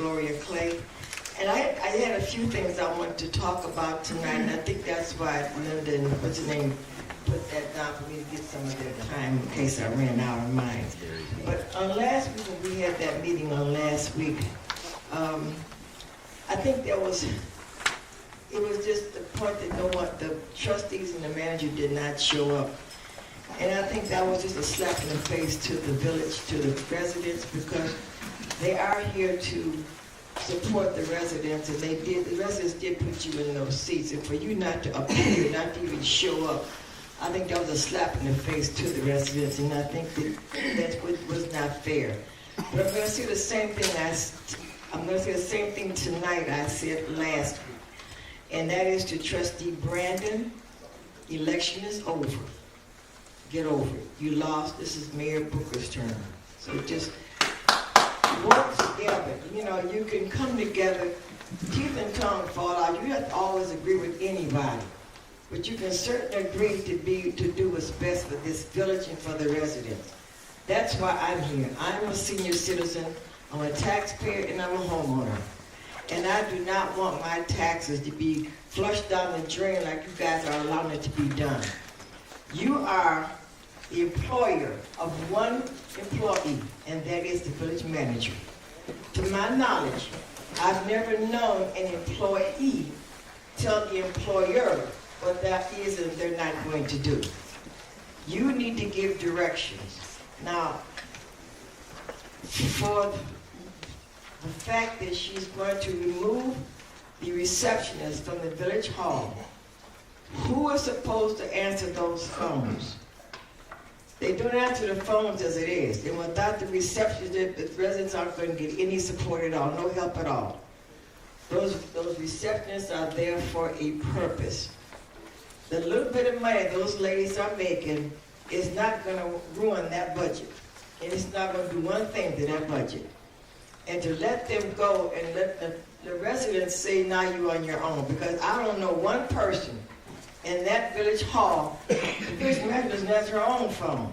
Gloria Clay. And I had a few things I wanted to talk about tonight, and I think that's why Linda and what's her name put that down for me to get some of their time in case I ran out of mine. But on last week, when we had that meeting on last week, I think it was just the point that the trustees and the manager did not show up. And I think that was just a slap in the face to the village, to the residents, because they are here to support the residents, and the residents did put you in those seats, and for you not to appear, not to even show up, I think that was a slap in the face to the residents, and I think that was not fair. But I'm going to say the same thing tonight I said last week, and that is to Trustee Brandon, election is over. Get over it. You lost. This is Mayor Booker's turn. So just work together. You know, you can come together. Teeth and tongue fall out. You have to always agree with anybody. But you can certainly agree to do what's best for this village and for the residents. That's why I'm here. I'm a senior citizen, I'm a taxpayer, and I'm a homeowner. And I do not want my taxes to be flushed down the drain like you guys are allowing it to be done. You are the employer of one employee, and that is the village manager. To my knowledge, I've never known an employee tell the employer what that is and they're not going to do. You need to give directions. Now, for the fact that she's going to remove the receptionist from the village hall, who is supposed to answer those phones? They don't answer the phones as it is. And without the receptionist, the residents aren't going to get any support at all, no help at all. Those receptionists are there for a purpose. The little bit of money those ladies are making is not going to ruin that budget. And it's not going to do one thing to that budget. And to let them go and let the residents say, now you're on your own. Because I don't know one person in that village hall, the village manager doesn't answer her own phone.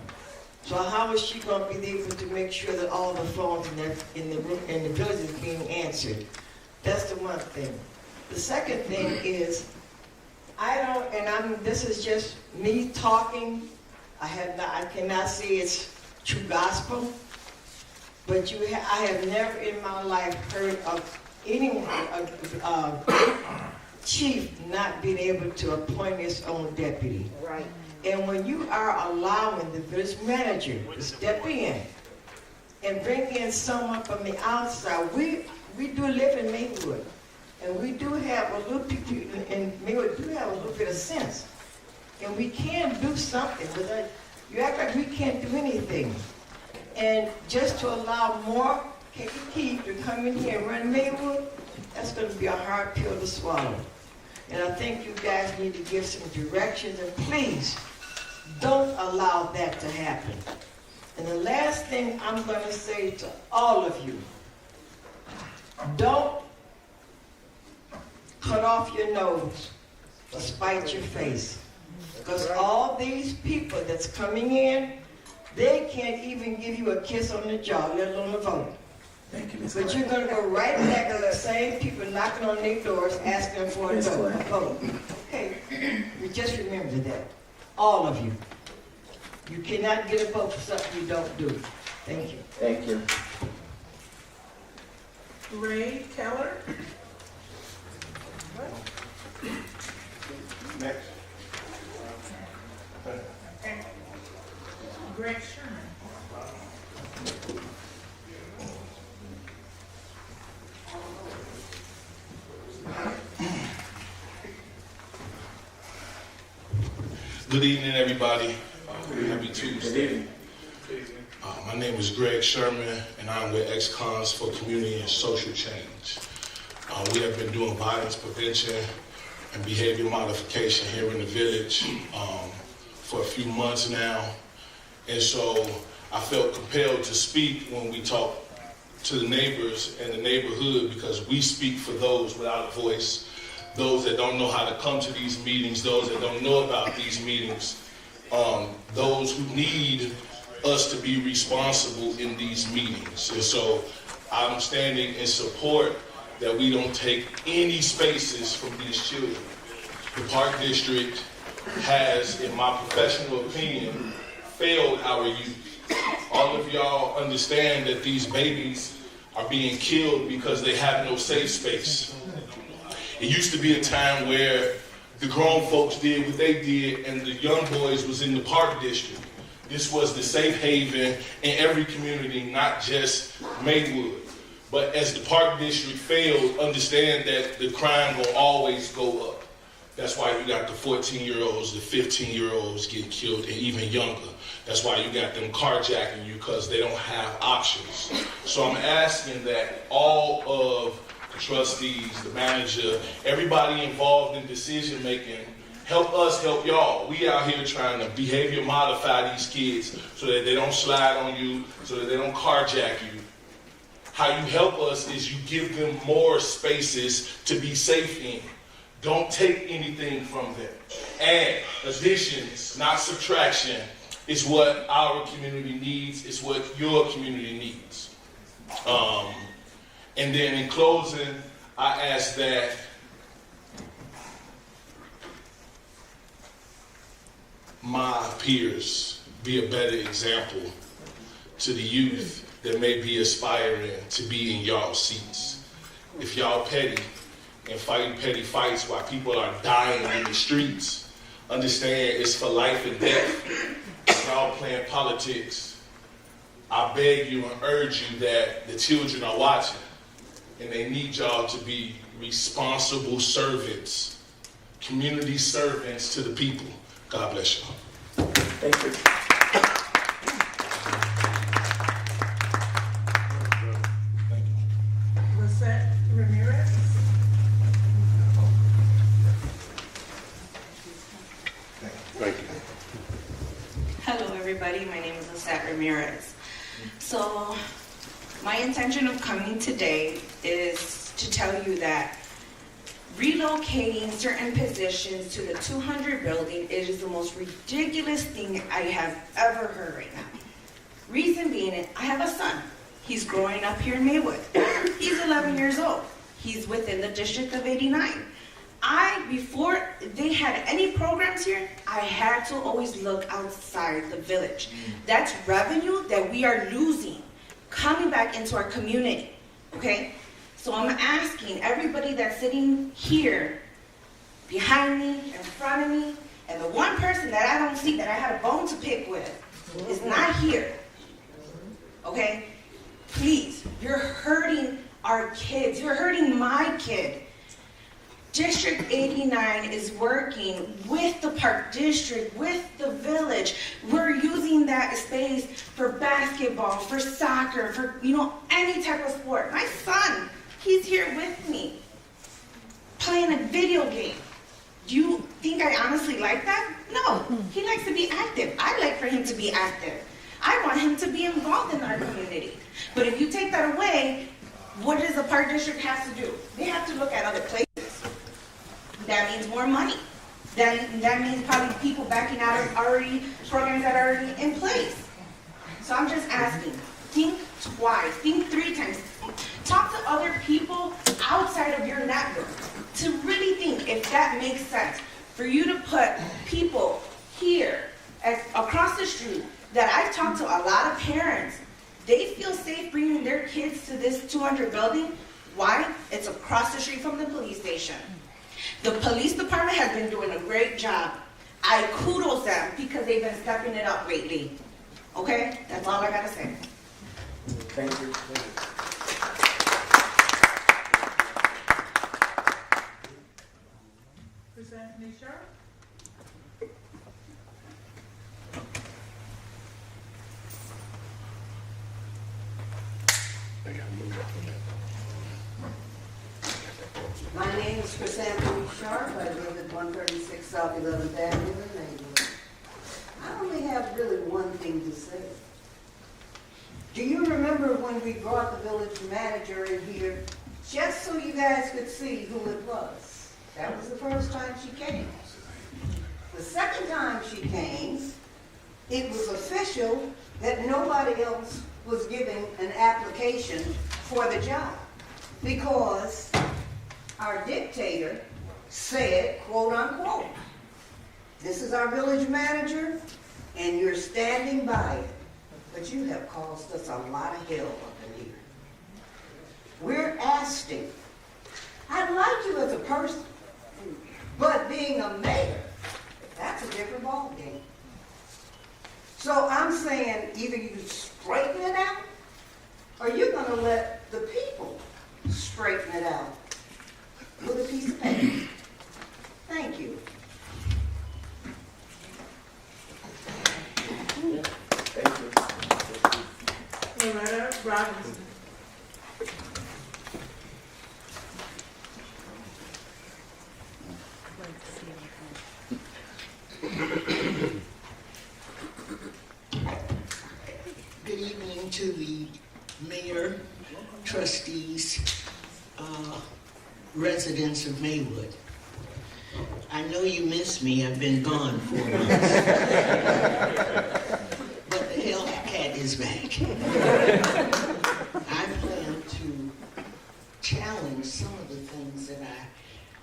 So how is she going to be able to make sure that all the phones in the village is being answered? That's the one thing. The second thing is, this is just me talking. I cannot say it's true gospel, but I have never in my life heard of anyone, chief not being able to appoint his own deputy. Right. And when you are allowing the village manager to step in and bring in someone from the outside, we do live in Maywood, and we do have a little people in Maywood do have a little bit of sense, and we can do something. But you act like we can't do anything, and just to allow more KKK to come in here and run Maywood, that's going to be a hard pill to swallow. And I think you guys need to give some directions, and please don't allow that to happen. And the last thing I'm going to say to all of you, don't cut off your nose to spite your face. Because all these people that's coming in, they can't even give you a kiss on the jaw, let alone a vote. Thank you, Ms. But you're going to go right back to the same people knocking on their doors asking them for a vote. Okay, you just remember that. All of you. You cannot get a vote for something you don't do. Thank you. Thank you. Ray Keller. Next. Greg Sherman. Good evening, everybody. Happy Tuesday. My name is Greg Sherman, and I'm with Ex-Cons for Community and Social Change. We have been doing violence prevention and behavior modification here in the village for a few months now. And so I felt compelled to speak when we talk to the neighbors and the neighborhood, because we speak for those without a voice, those that don't know how to come to these meetings, those that don't know about these meetings, those who need us to be responsible in these meetings. And so I'm standing in support that we don't take any spaces from these children. The Park District has, in my professional opinion, failed our youth. All of y'all understand that these babies are being killed because they have no safe space. It used to be a time where the grown folks did what they did and the young boys was in the Park District. This was the safe haven in every community, not just Maywood. But as the Park District failed, understand that the crime will always go up. That's why you got the 14-year-olds, the 15-year-olds getting killed, and even younger. That's why you got them carjacking you, because they don't have options. So I'm asking that all of the trustees, the manager, everybody involved in decision making, help us help y'all. We out here trying to behavior modify these kids so that they don't slide on you, so that they don't carjack you. How you help us is you give them more spaces to be safe in. Don't take anything from them. Add additions, not subtraction, is what our community needs, is what your community needs. And then in closing, I ask that my peers be a better example to the youth that may be aspiring to be in y'all seats. If y'all petty and fighting petty fights while people are dying in the streets, understand it's for life and death. If y'all playing politics, I beg you and urge you that the children are watching and they need y'all to be responsible servants, community servants to the people. God bless y'all. Thank you. Lisette Ramirez. Thank you. Hello everybody, my name is Lisette Ramirez. So my intention of coming today is to tell you that relocating certain positions to the 200 building is the most ridiculous thing I have ever heard right now. Reason being, I have a son. He's growing up here in Maywood. He's 11 years old. He's within the District of 89. Before they had any programs here, I had to always look outside the village. That's revenue that we are losing, coming back into our community, okay? So I'm asking everybody that's sitting here, behind me, in front of me, and the one person that I don't see that I had a bone to pick with is not here, okay? Please, you're hurting our kids. You're hurting my kid. District 89 is working with the Park District, with the village. We're using that space for basketball, for soccer, for, any type of sport. My son, he's here with me, playing a video game. Do you think I honestly like that? No, he likes to be active. I like for him to be active. I want him to be involved in our community. But if you take that away, what does the Park District have to do? They have to look at other places. That means more money. That means probably people backing out of programs that are already in place. So I'm just asking, think twice, think 3 times. Talk to other people outside of your network to really think if that makes sense. For you to put people here across the street that I've talked to a lot of parents, they feel safe bringing their kids to this 200 building. Why? It's across the street from the police station. The police department has been doing a great job. I kudos them because they've been stepping it up lately. Okay? That's all I gotta say. Thank you. Present Nisha. My name is Chrysanthemum Sharp. I live at 136 South 11th Avenue in Maywood. I only have really one thing to say. Do you remember when we brought the village manager in here just so you guys could see who it was? That was the first time she came. The second time she came, it was official that nobody else was giving an application for the job. Because our dictator said, quote unquote, this is our village manager and you're standing by it. But you have caused us a lot of hell up in here. We're asking. I like you as a person, but being a mayor, that's a different ballgame. So I'm saying either you straighten it out or you're going to let the people straighten it out with a piece of paper. Thank you. Thank you. Loretta Robinson. Good evening to the mayor, trustees, residents of Maywood. I know you miss me. I've been gone 4 months. But the Hellcat is back. I plan to challenge some of the things that I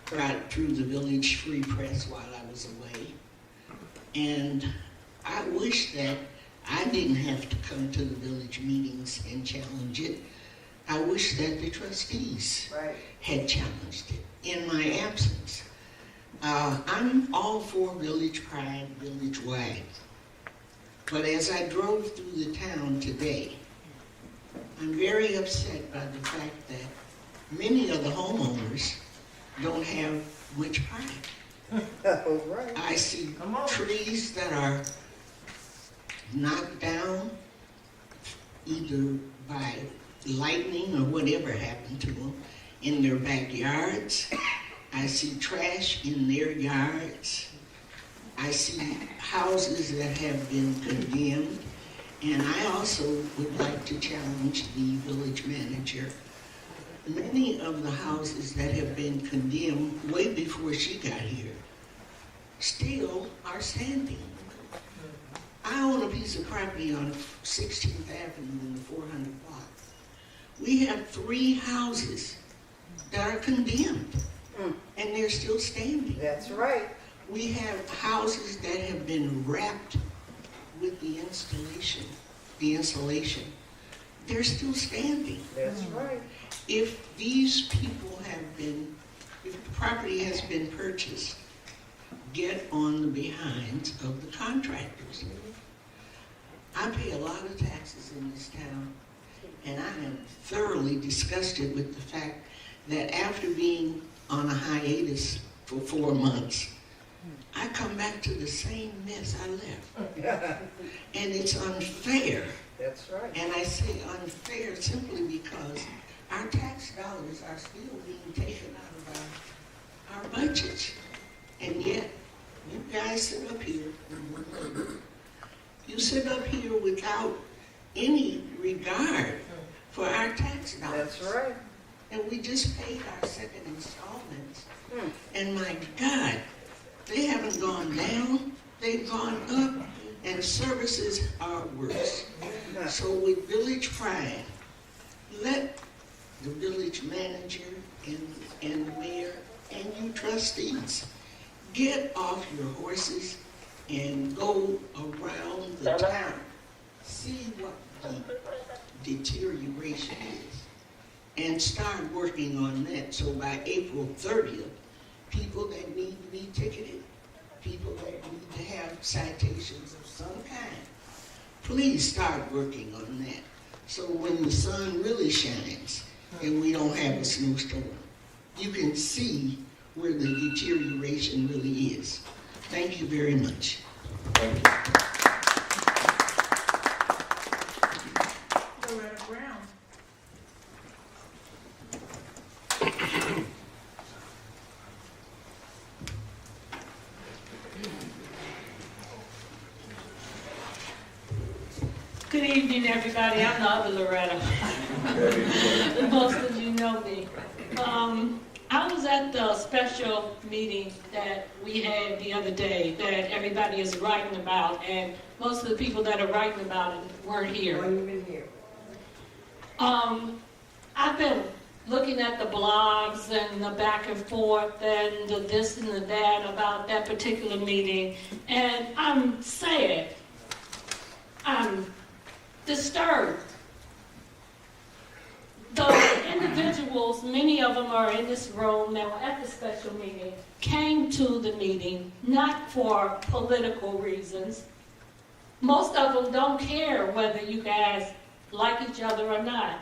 brought through the Village Free Press while I was away. And I wish that I didn't have to come to the village meetings and challenge it. I wish that the trustees had challenged it in my absence. I'm all for village pride, village-wide. But as I drove through the town today, I'm very upset by the fact that many of the homeowners don't have much pride. I see trees that are knocked down either by lightning or whatever happened to them in their backyards. I see trash in their yards. I see houses that have been condemned. And I also would like to challenge the village manager. Many of the houses that have been condemned way before she got here still are standing. I own a piece of property on 16th Avenue in the 400 block. We have 3 houses that are condemned, and they're still standing. That's right. We have houses that have been wrapped with the insulation. They're still standing. That's right. If these people if the property has been purchased, get on the behinds of the contractors. I pay a lot of taxes in this town, and I am thoroughly disgusted with the fact that after being on a hiatus for 4 months, I come back to the same mess I left. And it's unfair. That's right. And I say unfair simply because our tax dollars are still being taken out of our budgets. And yet, you guys sit up here, you sit up here without any regard for our tax dollars. That's right. And we just paid our second installments. And my God, they haven't gone down, they've gone up, and services are worse. So with village pride, let the village manager and the mayor and you trustees get off your horses and go around the town. See what the deterioration is. And start working on that. So by April 30th, people that need to be ticketed, people that need to have citations of some kind, please start working on that. So when the sun really shines and we don't have a snowstorm, you can see where the deterioration really is. Thank you very much. Thank you. Loretta Brown. Good evening, everybody. I'm the other Loretta. Most of you know me. I was at the special meeting that we had the other day that everybody is writing about, and most of the people that are writing about it weren't here. I've been looking at the blogs and the back and forth and the this and the that about that particular meeting, and I'm sad. I'm disturbed. The individuals, many of them are in this room that were at the special meeting, came to the meeting not for political reasons. Most of them don't care whether you guys like each other or not.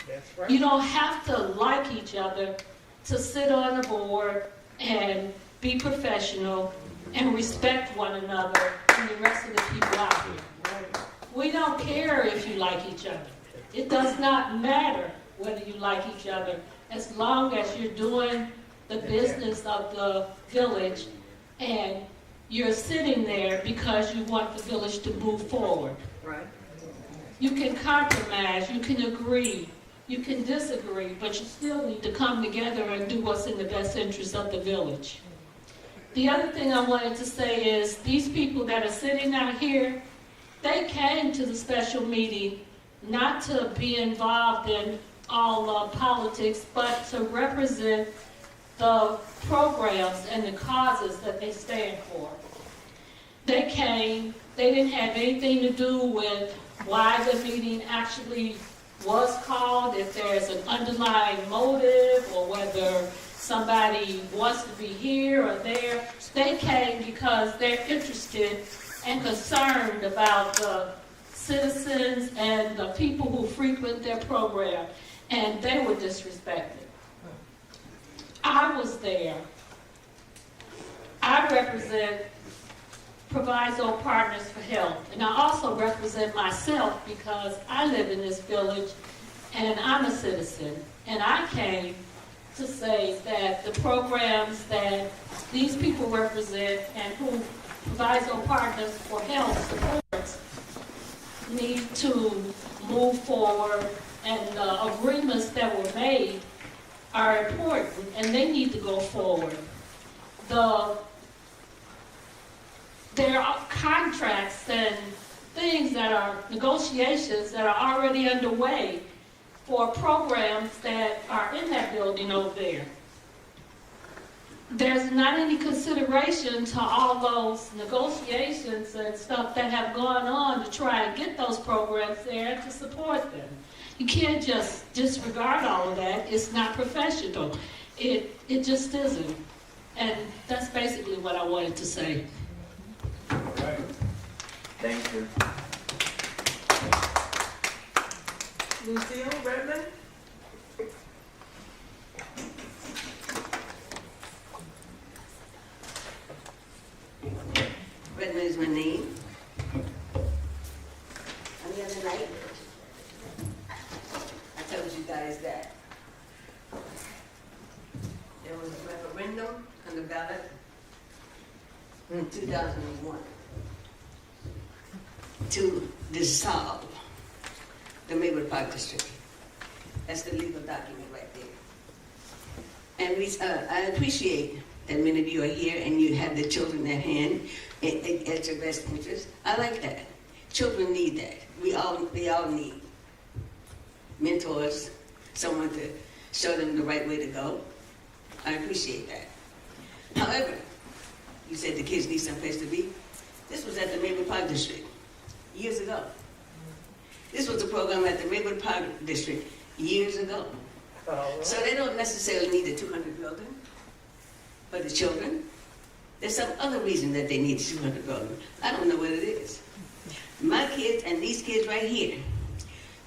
That's right. You don't have to like each other to sit on the board and be professional and respect one another and the rest of the people out here. We don't care if you like each other. It does not matter whether you like each other, as long as you're doing the business of the village and you're sitting there because you want the village to move forward. Right. You can compromise, you can agree, you can disagree, but you still need to come together and do what's in the best interest of the village. The other thing I wanted to say is these people that are sitting out here, they came to the special meeting not to be involved in all politics, but to represent the programs and the causes that they stand for. They came, they didn't have anything to do with why the meeting actually was called, if there's an underlying motive, or whether somebody wants to be here or there. They came because they're interested and concerned about the citizens and the people who frequent their program, and they were disrespected. I was there. I represent Proviso Partners for Health, and I also represent myself because I live in this village and I'm a citizen, and I came to say that the programs that these people represent and who Proviso Partners for Health supports need to move forward, and the agreements that were made are important and they need to go forward. There are contracts and things that are negotiations that are already underway for programs that are in that building over there. There's not any consideration to all those negotiations and stuff that have gone on to try and get those programs there and to support them. You can't just disregard all of that. It's not professional. It just isn't. And that's basically what I wanted to say. All right. Thank you. Lucille Redmond? Redmond is my name. And the other night, I told you guys that there was a referendum on the ballot in 2001 to dissolve the Maywood Park District. That's the legal document right there. And I appreciate that many of you are here and you have the children at hand at your best interest. I like that. Children need that. We all need mentors, someone to show them the right way to go. I appreciate that. However, you said the kids need some place to be. This was at the Maywood Park District years ago. This was a program at the Maywood Park District years ago. So they don't necessarily need a 200 building for the children. There's some other reason that they need a 200 building. I don't know what it is. My kids and these kids right here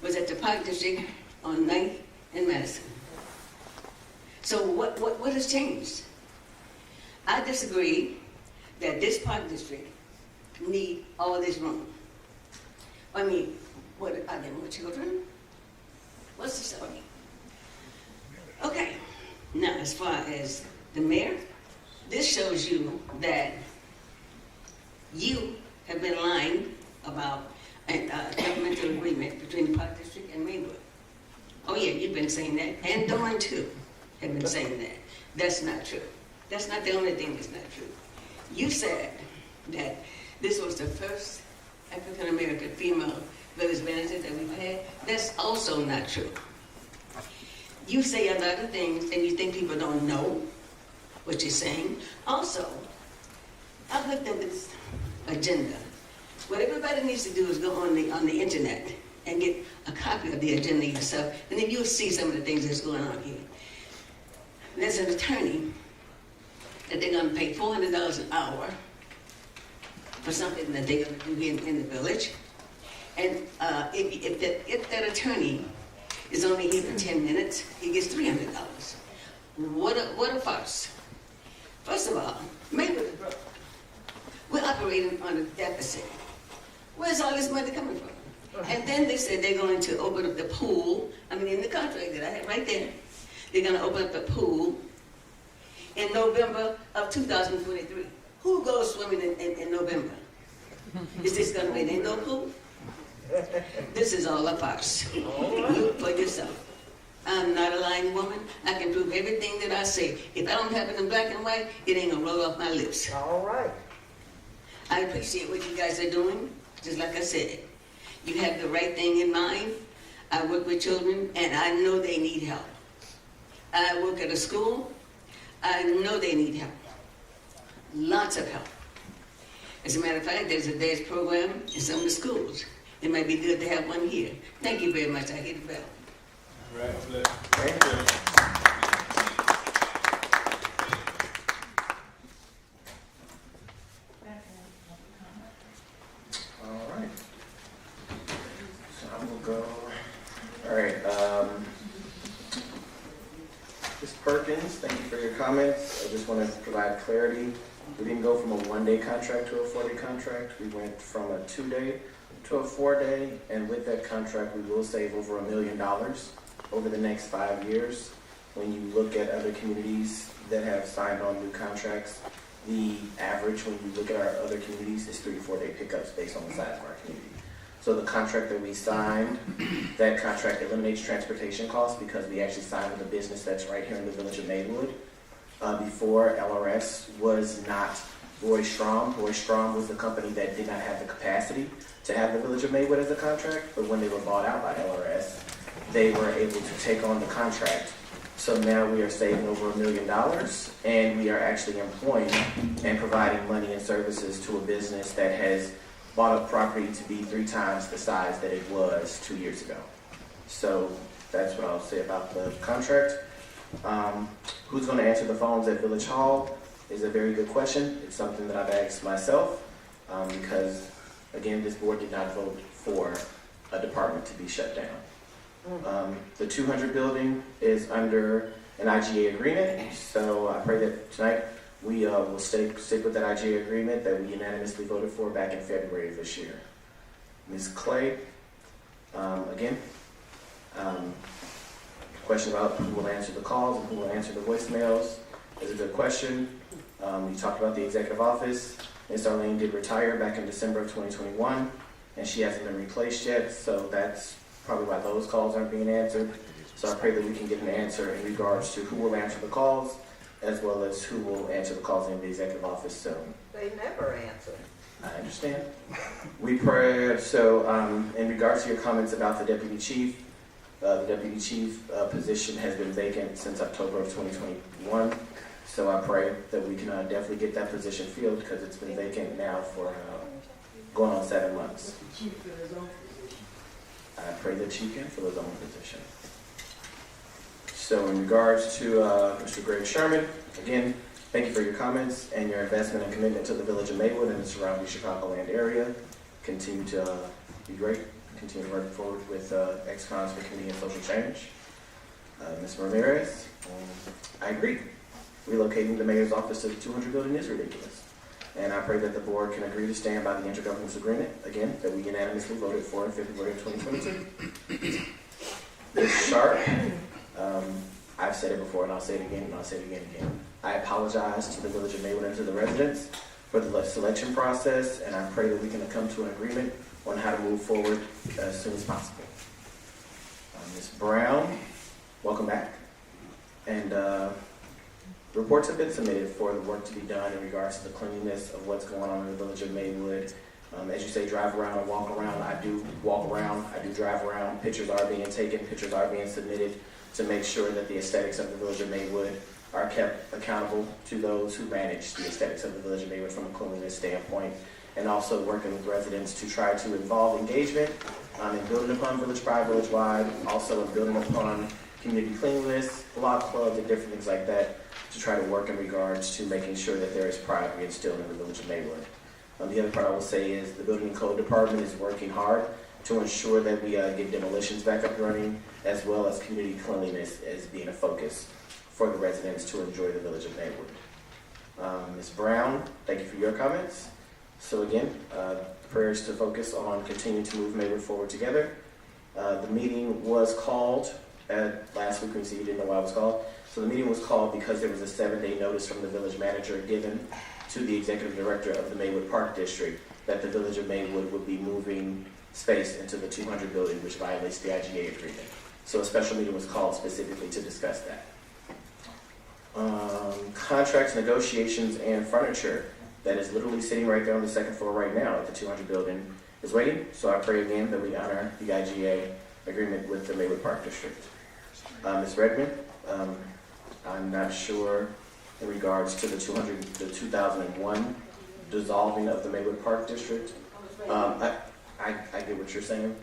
was at the Park District on 9th and Madison. So what has changed? I disagree that this Park District need all this room. I mean, what, are there more children? What's the story? Okay, now as far as the mayor, this shows you that you have been lying about a governmental agreement between the Park District and Maywood. Oh yeah, you've been saying that, and Dawn too have been saying that. That's not true. That's not the only thing that's not true. You said that this was the first African-American female village manager that we've had. That's also not true. you say a lot of things and you think people don't know what you're saying. Also, I've looked at this agenda. What everybody needs to do is go on the internet and get a copy of the agenda yourself, and then you'll see some of the things that's going on here. There's an attorney that they're going to pay $400 an hour for something that they're going to do here in the village. And if that attorney is only here for 10 minutes, he gets $300. What a farce. First of all, Maywood is broke. We're operating on a deficit. Where's all this money coming from? And then they said they're going to open up the pool. I mean, in the contract that I have right there, they're going to open up the pool in November of 2023. Who goes swimming in November? Is this going to be an indoor pool? This is all a farce. Look for yourself. I'm not a lying woman. I can prove everything that I say. If I don't have it in black and white, it ain't going to roll off my lips. All right. I appreciate what you guys are doing. Just like I said, you have the right thing in mind. I work with children, and I know they need help. I work at a school. I know they need help. Lots of help. As a matter of fact, there's a day's program in some of the schools. It might be good to have one here. Thank you very much. I hit the bell. All right, thank you. All right. So I'm gonna go. All right. Ms. Perkins, thank you for your comments. I just want to provide clarity. We didn't go from a 1-day contract to a 4-day contract. We went from a 2-day to a 4-day, and with that contract, we will save over $1 million over the next 5 years. When you look at other communities that have signed on new contracts, the average when you look at our other communities is 3 to 4 day pickups based on the size of our community. So the contract that we signed, that contract eliminates transportation costs because we actually signed with a business that's right here in the village of Maywood. Before, LRS was not Roy Strom. Roy Strom was the company that did not have the capacity to have the village of Maywood as a contract, but when they were bought out by LRS, they were able to take on the contract. So now we are saving over $1 million, and we are actually employing and providing money and services to a business that has bought up property to be 3 times the size that it was 2 years ago. So that's what I'll say about the contract. Who's going to answer the phones at Village Hall is a very good question. It's something that I've asked myself because, again, this board did not vote for a department to be shut down. The 200 building is under an IGA agreement, so I pray that tonight we will stick with that IGA agreement that we unanimously voted for back in February of this year. Ms. Clay, again, question about who will answer the calls and who will answer the voicemails is a good question. You talked about the executive office. Ms. Arlene did retire back in December of 2021, and she hasn't been replaced yet, so that's probably why those calls aren't being answered. So I pray that we can get an answer in regards to who will answer the calls, as well as who will answer the calls in the executive office. So They never answer. I understand. We pray. So in regards to your comments about the deputy chief position has been vacant since October of 2021. So I pray that we can definitely get that position filled because it's been vacant now for going on 7 months. I pray that you can fill his own position. So in regards to Mr. Greg Sherman, again, thank you for your comments and your investment and commitment to the village of Maywood and the surrounding Chicagoland area. Continue to be great. Continue to work forward with ex-cons for community and social change. Ms. Ramirez, I agree. Relocating the mayor's office to the 200 building is ridiculous. And I pray that the board can agree to stand by the intergovernmental agreement, again, that we unanimously voted for in February of 2022. Ms. Sharp, I've said it before and I'll say it again and I'll say it again. I apologize to the village of Maywood and to the residents for the selection process, and I pray that we can come to an agreement on how to move forward as soon as possible. Ms. Brown, welcome back. And reports have been submitted for the work to be done in regards to the cleanliness of what's going on in the village of Maywood As you say, drive around and walk around. I do walk around, I do drive around. Pictures are being taken, pictures are being submitted to make sure that the aesthetics of the Village of Maywood are kept accountable to those who manage the aesthetics of the Village of Maywood from a cleanliness standpoint, and also working with residents to try to involve engagement in building upon Village Pride, Village-wide, also in building upon community cleanliness, block clubs, and different things like that to try to work in regards to making sure that there is pride reinstilled in the Village of Maywood. The other part I will say is the Building and Code Department is working hard to ensure that we get demolitions back up running, as well as community cleanliness as being a focus for the residents to enjoy the Village of Maywood. Ms. Brown, thank you for your comments. So again, prayers to focus on continuing to move Maywood forward together. The meeting was called last week, so you didn't know why it was called. So the meeting was called because there was a 7-day notice from the village manager given to the executive director of the Maywood Park District that the Village of Maywood would be moving space into the 200 building, which violates the IGA agreement. So a special meeting was called specifically to discuss that. Contracts, negotiations, and furniture that is literally sitting right there on the second floor right now at the 200 building is waiting. So I pray again that we honor the IGA agreement with the Maywood Park District. Ms. Redmond, I'm not sure in regards to the 2001 dissolving of the Maywood Park District. I get what you're saying.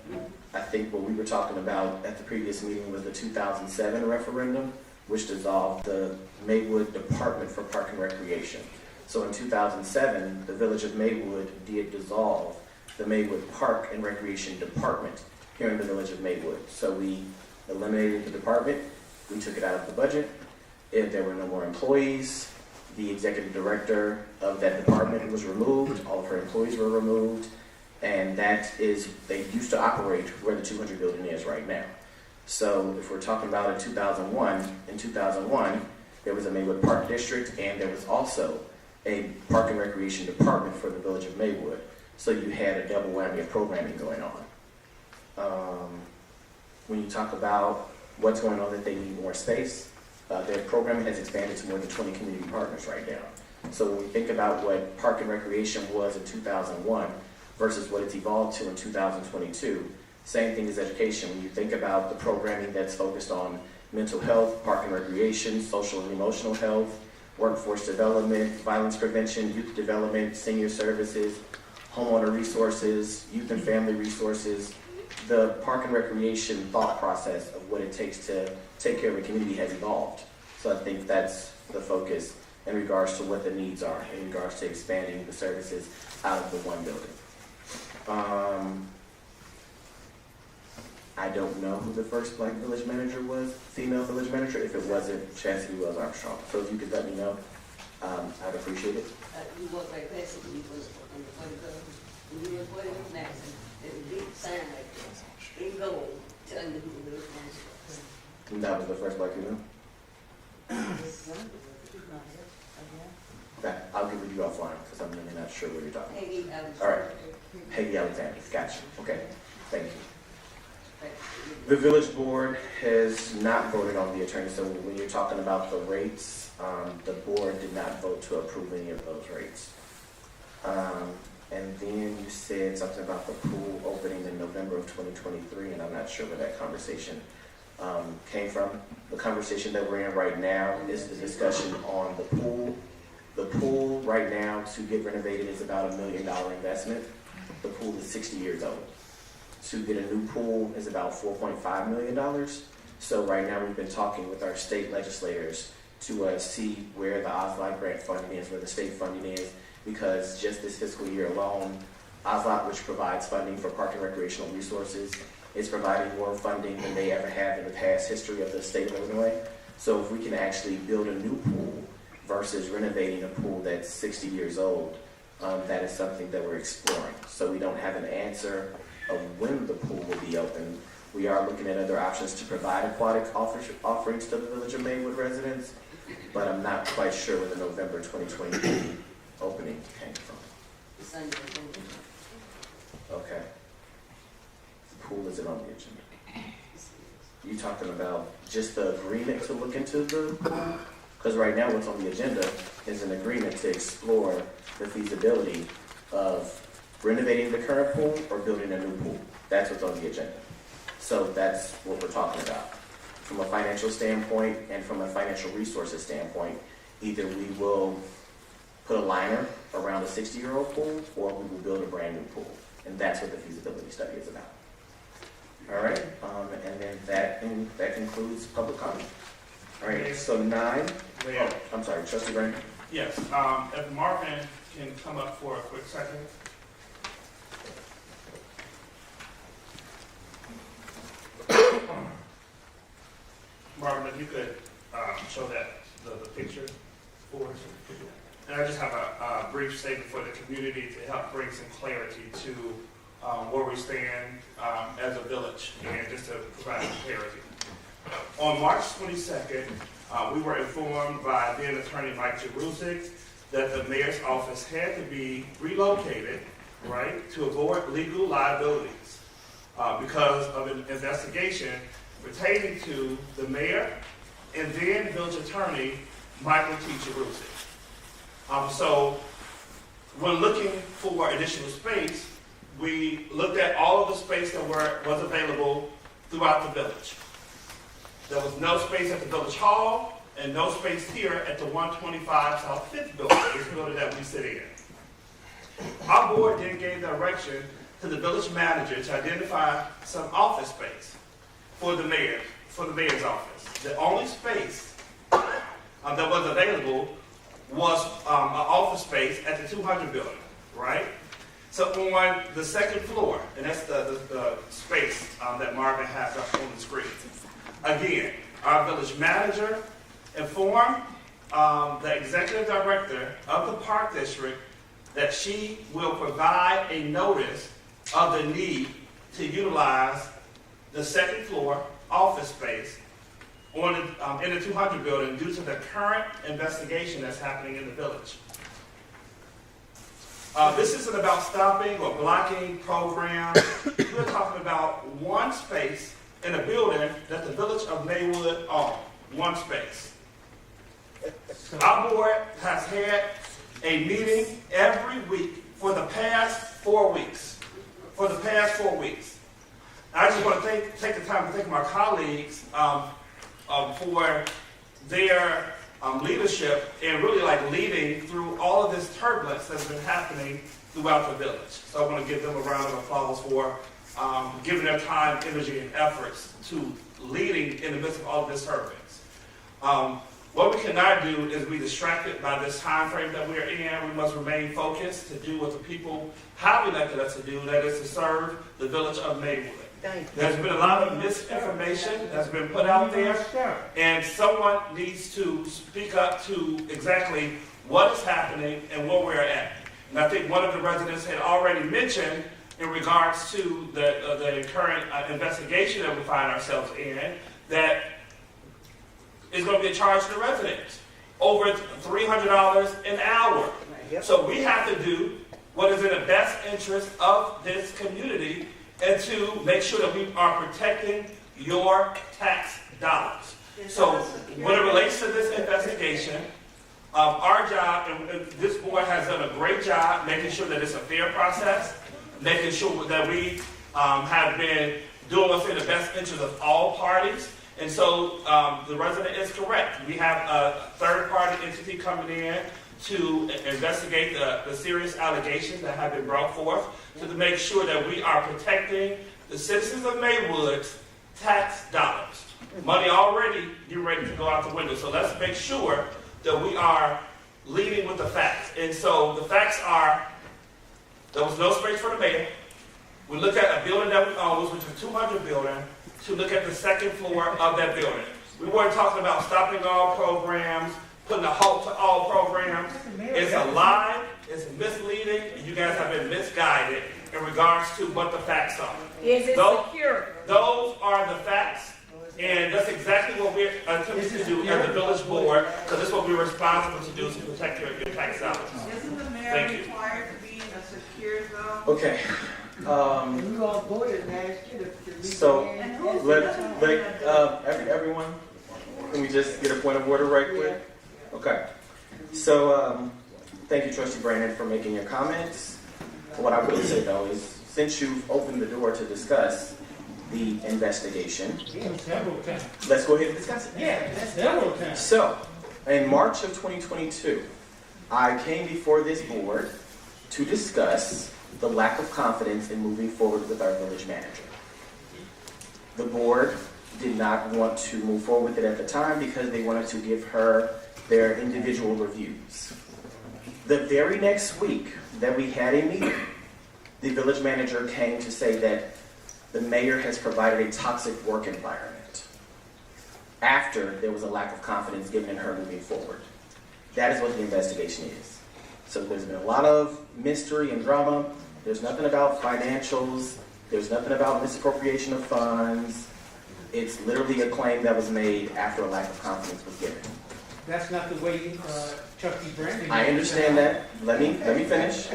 I think what we were talking about at the previous meeting was the 2007 referendum, which dissolved the Maywood Department for Park and Recreation. So in 2007, the Village of Maywood did dissolve the Maywood Park and Recreation Department here in the Village of Maywood. So we eliminated the department, we took it out of the budget. If there were no more employees, the executive director of that department was removed, all of her employees were removed, and that is, they used to operate where the 200 building is right now. So if we're talking about in 2001, there was a Maywood Park District, and there was also a Park and Recreation Department for the Village of Maywood. So you had a double whammy of programming going on. When you talk about what's going on, that they need more space, their programming has expanded to more than 20 community partners right now. So when we think about what Park and Recreation was in 2001 versus what it's evolved to in 2022, same thing as education. When you think about the programming that's focused on mental health, park and recreation, social and emotional health, workforce development, violence prevention, youth development, senior services, homeowner resources, youth and family resources, the park and recreation thought process of what it takes to take care of a community has evolved. So I think that's the focus in regards to what the needs are, in regards to expanding the services out of the one building. I don't know who the first Black village manager was, female village manager. If it wasn't, Chastity Wells Armstrong. So if you could let me know, I'd appreciate it. You walk right past it when you was on the front of when you were putting it next, there's a big sign like this, in gold, telling you who the responsible. And that was the first Black female? Okay, I'll give it you offline because I'm really not sure what you're talking about. Peggy Alexander. All right, Peggy Alexander, gotcha. Okay, thank you. The village board has not voted on the attorney, so when you're talking about the rates, the board did not vote to approve any of those rates. And then you said something about the pool opening in November of 2023, and I'm not sure where that conversation came from. The conversation that we're in right now is the discussion on the pool. The pool right now to get renovated is about $1 million investment. The pool is 60 years old. To get a new pool is about $4.5 million. So right now we've been talking with our state legislators to see where the OSLOT grant funding is, where the state funding is, because just this fiscal year alone, OSLOT, which provides funding for park and recreational resources, is providing more funding than they ever have in the past history of the state of Illinois. So if we can actually build a new pool versus renovating a pool that's 60 years old, that is something that we're exploring. So we don't have an answer of when the pool will be open. We are looking at other options to provide aquatic offerings to the Village of Maywood residents, but I'm not quite sure where the November 2023 opening came from. Okay. The pool isn't on the agenda. You talking about just the agreement to look into the pool? Because right now what's on the agenda is an agreement to explore the feasibility of renovating the current pool or building a new pool. That's what's on the agenda. So that's what we're talking about. From a financial standpoint and from a financial resources standpoint, either we will put a liner around a 60-year-old pool or we will build a brand new pool. And that's what the feasibility study is about. All right, and then that concludes public comment. All right, so 9. Mayor. Oh, I'm sorry, Trustee Brandon. Yes, if Marvin can come up for a quick second. Marvin, if you could show that, the picture for us. And I just have a brief statement for the community to help bring some clarity to where we stand as a village, and just to provide some clarity. On March 22nd, we were informed by then Attorney Mike Jerusik that the mayor's office had to be relocated, right, to avoid legal liabilities because of an investigation pertaining to the mayor and then village attorney Michael T. Jerusik. So when looking for additional space, we looked at all of the space that was available throughout the village. There was no space at the village hall and no space here at the 125 South 5th building, this building that we sit in. Our board then gave direction to the village manager to identify some office space for the mayor's office. The only space that was available was an office space at the 200 building, right? So on the second floor, and that's the space that Marvin has up on the screen. Again, our village manager informed the executive director of the park district that she will provide a notice of the need to utilize the second floor office space in the 200 building due to the current investigation that's happening in the village. This isn't about stopping or blocking programs. We're talking about one space in a building that the village of Maywood owns. One space. Our board has had a meeting every week for the past 4 weeks. For the past 4 weeks. I just want to take the time to thank my colleagues for their leadership and really leading through all of this turbulence that's been happening throughout the village. So I want to give them a round of applause for giving their time, energy, and efforts to leading in the midst of all of this turbulence. What we cannot do is be distracted by this time frame that we are in. We must remain focused to do what the people have elected us to do, that is to serve the village of Maywood. There's been a lot of misinformation that's been put out there, and someone needs to speak up to exactly what is happening and where we're at. And I think one of the residents had already mentioned in regards to the current investigation that we find ourselves in, that is going to be a charge to the residents, over $300 an hour. So we have to do what is in the best interest of this community and to make sure that we are protecting your tax dollars. So when it relates to this investigation, our job, and this board has done a great job making sure that it's a fair process, making sure that we have been doing what's in the best interest of all parties. And so the resident is correct. We have a third-party entity coming in to investigate the serious allegations that have been brought forth, to make sure that we are protecting the citizens of Maywood's tax dollars. Money already getting ready to go out the window. So let's make sure that we are leading with the facts. And so the facts are, there was no space for the mayor. We look at a building that we own, which is a 200 building, to look at the second floor of that building. We weren't talking about stopping all programs, putting a halt to all programs. It's a lie, it's misleading, and you guys have been misguided in regards to what the facts are. Is it secure? Those are the facts, and that's exactly what we're attempting to do as the village board, because that's what we're responsible to do, to protect your tax dollars. Isn't the mayor Thank you. required to be in a secure zone? Okay. You all voted last year to So everyone, can we just get a point of order right quick? Okay. So thank you, Trustee Brandon, for making your comments. What I will say though is, since you've opened the door to discuss the investigation, Several times. let's go ahead and discuss it. Yeah, several times. So, in March of 2022, I came before this board to discuss the lack of confidence in moving forward with our village manager. The board did not want to move forward with it at the time because they wanted to give her their individual reviews. The very next week that we had a meeting, the village manager came to say that the mayor has provided a toxic work environment after there was a lack of confidence given in her moving forward. That is what the investigation is. So there's been a lot of mystery and drama. There's nothing about financials. There's nothing about misappropriation of funds. It's literally a claim that was made after a lack of confidence was given. That's not the way Chucky Brandon. I understand that. Let me finish.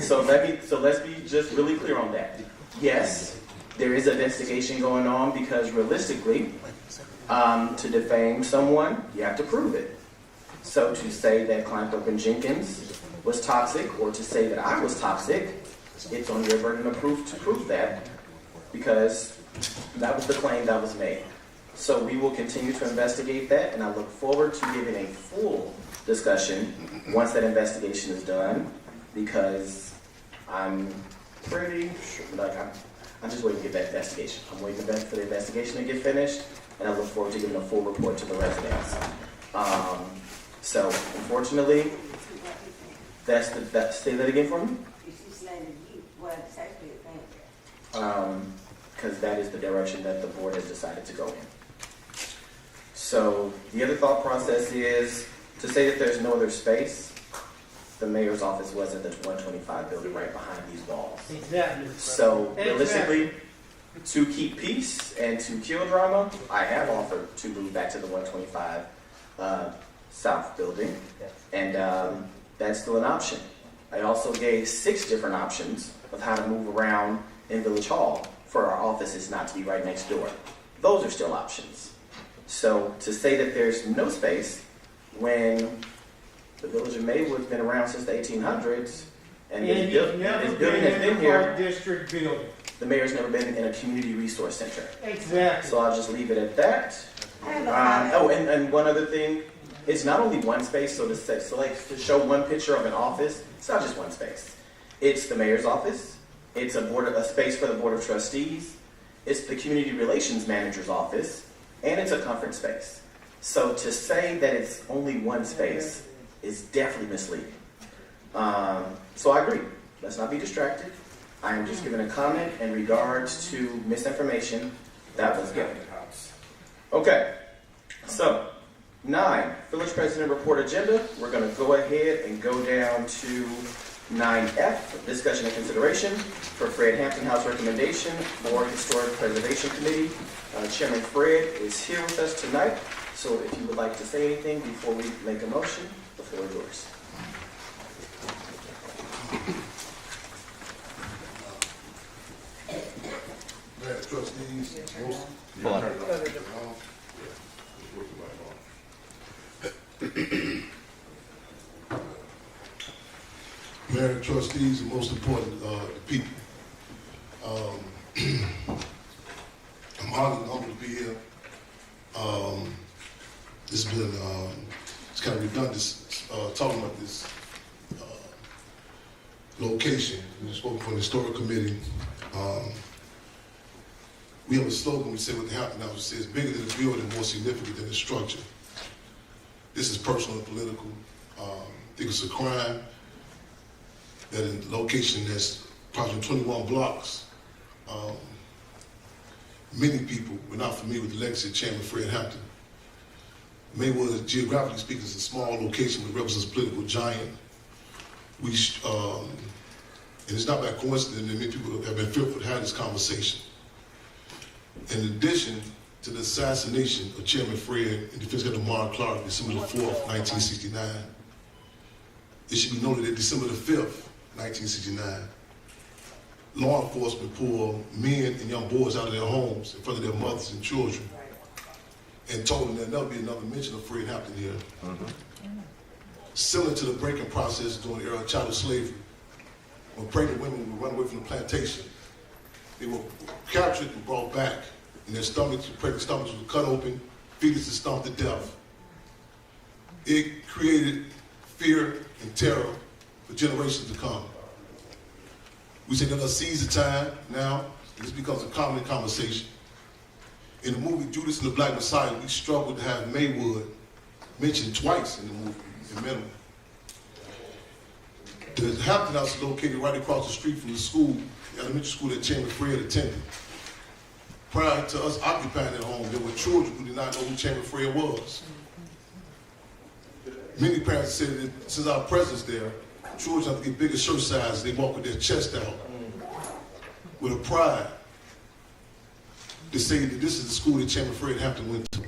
So let's be just really clear on that. Yes, there is an investigation going on because realistically, to defame someone, you have to prove it. So to say that Kleinthorpe and Jenkins was toxic, or to say that I was toxic, it's on your burden of proof to prove that, because that was the claim that was made. So we will continue to investigate that, and I look forward to giving a full discussion once that investigation is done, because I'm pretty sure, I'm just waiting to get that investigation. I'm waiting for the investigation to get finished, and I look forward to giving a full report to the residents. So unfortunately, say that again for me? Because that is the direction that the board has decided to go in. So the other thought process is to say that there's no other space. The mayor's office was at the 125 building right behind these walls. Exactly. So realistically, to keep peace and to kill drama, I have offered to move back to the 125 South building, and that's still an option. I also gave 6 different options of how to move around in Village Hall for our offices not to be right next door. Those are still options. So to say that there's no space when the village of Maywood's been around since the 1800s, and this building has been here, district building. the mayor's never been in a community resource center. Exactly. So I'll just leave it at that. And one other thing, it's not only one space. So to show one picture of an office, it's not just one space. It's the mayor's office. It's a space for the board of trustees. It's the community relations manager's office, and it's a conference space. So to say that it's only one space is definitely misleading. So I agree. Let's not be distracted. I am just giving a comment in regards to misinformation that was given. Okay, so 9, village president report agenda. We're going to go ahead and go down to 9F, discussion and consideration for Fred Hampton House recommendation for Historic Preservation Committee. Chairman Fred is here with us tonight, so if you would like to say anything before we make a motion, the floor is yours. Madam Trustees, Mayor and trustees, and most important, the people. I'm honored and humbled to be here. It's been, it's kind of redundant talking about this location. We spoke from the historic committee. We have a slogan we say with the Hampton House, which says, bigger than the building, more significant than the structure. This is personal and political. I think it's a crime that in a location that's approximately 21 blocks, many people were not familiar with the legacy of Chairman Fred Hampton. Maywood, geographically speaking, is a small location but represents a political giant. And it's not by coincidence that many people have been fearful to have this conversation. In addition to the assassination of Chairman Fred and Defense Secretary Mark Clark, December the 4th, 1969, it should be noted that December the 5th, 1969, law enforcement pulled men and young boys out of their homes in front of their mothers and children and told them there'll never be another mention of Fred Hampton here. Similar to the breaking process during the era of chattel slavery. when pregnant women would run away from the plantation. They were captured and brought back, and their stomachs, pregnant stomachs, were cut open, fetuses stomped to death. It created fear and terror for generations to come. We say that let's seize the time now, and this becomes a common conversation. In the movie Judas and the Black Messiah, we struggled to have Maywood mentioned twice in the movie, in minimum. The Hampton House is located right across the street from the school, the elementary school that Chairman Fred attended. Prior to us occupying that home, there were children who did not know who Chairman Fred was. Many parents said that since our presence there, children have to get bigger shirt sizes. They walk with their chest out with a pride to say that this is the school that Chairman Fred Hampton went to.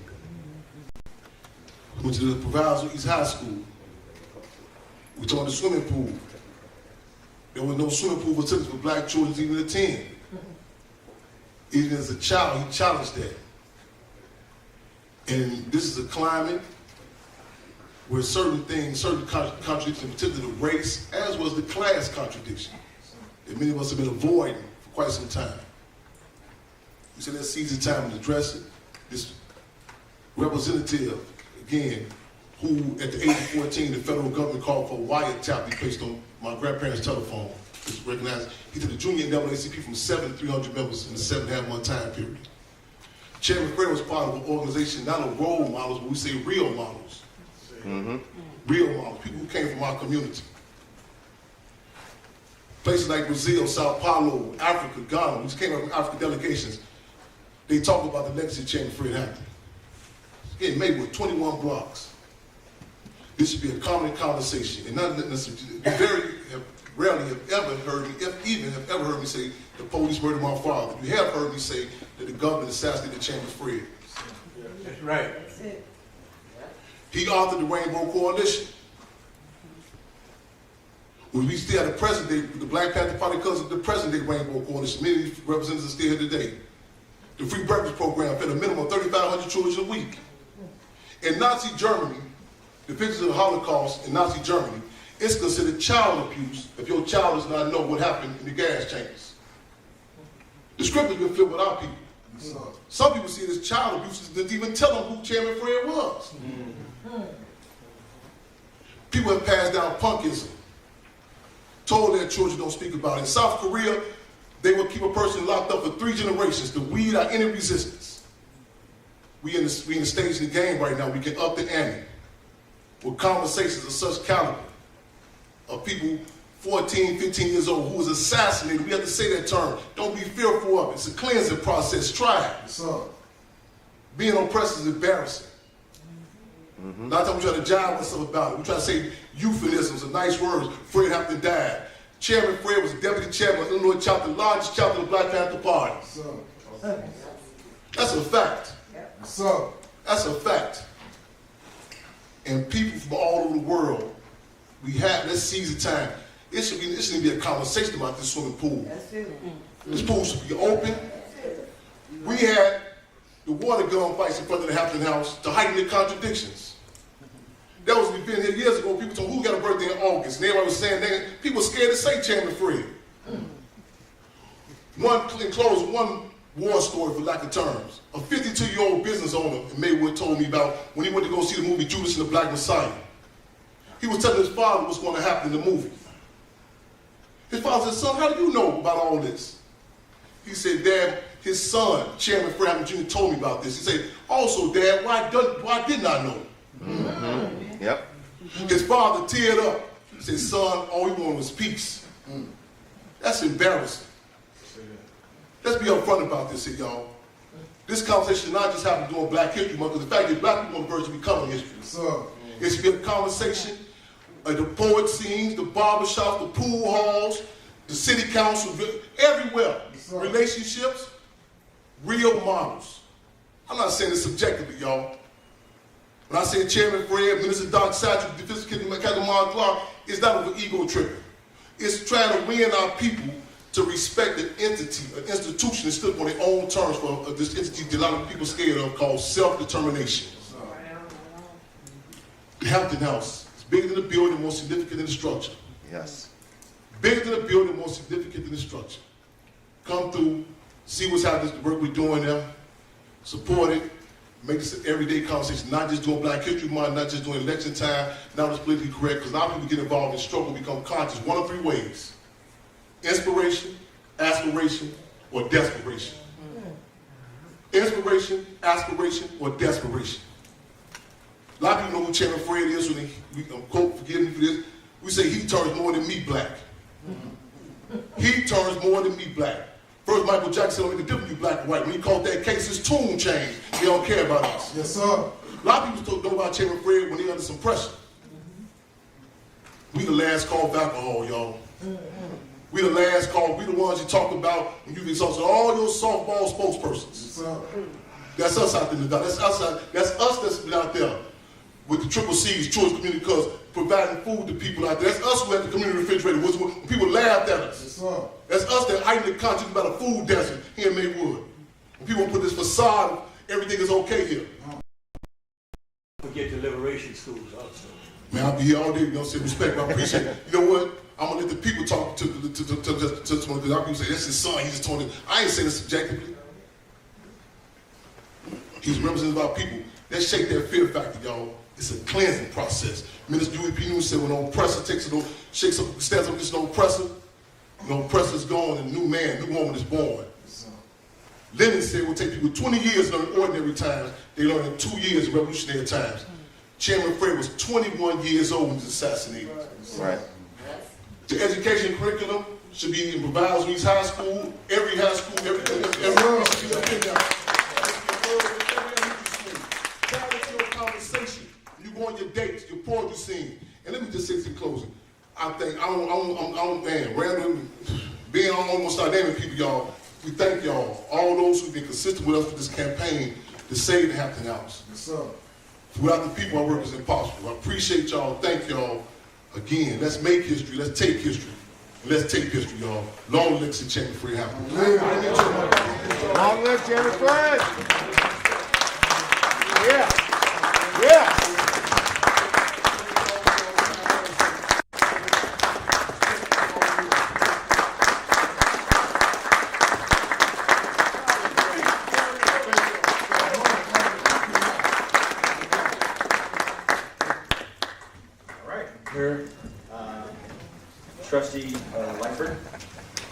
Went to the Proviso East High School. We told the swimming pool. There was no swimming pool facilities for black children to even attend. Even as a child, he challenged that. And this is a climate where certain things, certain contradictions, in particular the race, as well as the class contradiction, that many of us have been avoiding for quite some time. We said let's seize the time and address it. This representative, again, who at the age of 14, the federal government called for a wiretap to be placed on my grandparents' telephone. It's recognized. He took the junior NAACP from 7 to 300 members in the 7.5-month time period. Chairman Fred was part of an organization, not of role models, but we say real models. Real models, people who came from our community. Places like Brazil, Sao Paulo, Africa, Ghana, which came up from African delegations, they talk about the legacy of Chairman Fred Hampton. In Maywood, 21 blocks. This should be a common conversation, and not necessarily, rarely have ever heard me, if even have ever heard me say the police murdered my father. You have heard me say that the government assassinated Chairman Fred. That's right. That's it. He authored the Rainbow Coalition. When we still had the present day, the Black Panther Party, because of the present day Rainbow Coalition, many representatives are still here today. The free breakfast program fed a minimum of 3,500 children a week. In Nazi Germany, the pictures of the Holocaust in Nazi Germany, it's considered child abuse if your child does not know what happened in the gas chambers. The script has been flipped with our people. Some people see it as child abuse, didn't even tell them who Chairman Fred was. People have passed down punkism, told their children don't speak about it. In South Korea, they would keep a person locked up for 3 generations to weed out any resistance. We in the stage of the game right now. We can up the ante with conversations of such caliber of people 14, 15 years old who was assassinated. We have to say that term. Don't be fearful of it. It's a cleansing process. Try it. So, being oppressed is embarrassing. A lot of times we try to jive ourselves about it. We try to say euphemisms and nice words. Fred Hampton died. Chairman Fred was deputy chairman of Illinois chapter, the largest chapter of the Black Panther Party. That's a fact. So, that's a fact. And people from all over the world, let's seize the time. It shouldn't be a conversation about this swimming pool. This pool should be open. We had the water gun fights in front of the Hampton House to heighten the contradictions. That was an event here years ago. People told who got a birthday in August, and everybody was saying people were scared to say Chairman Fred. One war story for lack of terms. A 52-year-old business owner in Maywood told me about when he went to go see the movie Judas and the Black Messiah. He was telling his father what's going to happen in the movie. His father said, son, how do you know about all this? He said, Dad, his son, Chairman Fred Hampton Jr., told me about this. He said, also, Dad, why didn't I know? Yep. His father teared up. He said, son, all he wanted was peace. That's embarrassing. Let's be upfront about this here, y'all. This conversation not just happen during Black History Month, because the fact that black people on the verge of becoming history. It should be a conversation of the poet scenes, the barbershops, the pool halls, the city council, everywhere. Relationships, real models. I'm not saying this subjectively, y'all. When I say Chairman Fred, Minister Doc Satchel, Defense Captain Mark Clark, it's not over ego tripping. It's trying to win our people to respect an entity, an institution that stood on their own terms for this entity that a lot of people scared of called self-determination. The Hampton House is bigger than the building, more significant than the structure. Yes. Bigger than the building, more significant than the structure. Come through, see what's happening, the work we're doing there, support it, make this an everyday conversation, not just doing Black History Month, not just doing election time, not just politically correct, because a lot of people get involved in struggle, become conscious, one of three ways: inspiration, aspiration, or desperation. Inspiration, aspiration, or desperation. A lot of people know who Chairman Fred is when forgive me for this, we say he turns more than me black. He turns more than me black. First, Michael Jackson said, don't make a difference, you black and white. When he called that case, his tune changed. They don't care about us. Yes, sir. A lot of people still know about Chairman Fred when they're under some pressure. We the last call for alcohol, y'all. We the last call. We the ones you talk about when you exhausted all your softball spokespersons. Yes, sir. That's us out there in the dark. That's us that's been out there with the triple C's, Choice Community, because providing food to people out there. That's us who at the community refrigerator when people laughed at us. Yes, sir. That's us that heightened the conscience about a food desert here in Maywood. When people put this facade of everything is okay here. Forget the liberation schools also. Man, I'll be here all day, you know, say respect, but I appreciate it. You know what? I'm gonna let the people talk to someone, because our people say, that's his son, he just told him. I ain't saying this subjectively. He's representative of our people. Let's shake that fear factor, y'all. It's a cleansing process. Minister Dewey P. News said when an oppressor stands up against an oppressor, the oppressor's gone and a new man, new woman is born. Lenin said it would take people 20 years to learn ordinary times. They learned in 2 years in revolutionary times. Chairman Fred was 21 years old when he was assassinated. Right. The education curriculum should be in Providence High School, every high school, every should be up in there. Balance your conversation. You go on your dates, your poetry scene. And let me just say this in closing. I think, man, Randall, being almost start naming people, y'all, we thank y'all, all those who've been consistent with us with this campaign to save the Hampton House. Yes, sir. Without the people, our work is impossible. I appreciate y'all. Thank y'all again. Let's make history. Let's take history. And let's take history, y'all. Long live Chairman Fred Hampton. Long live Chairman Fred. Yeah. Yeah. Here. Trustee Lightford.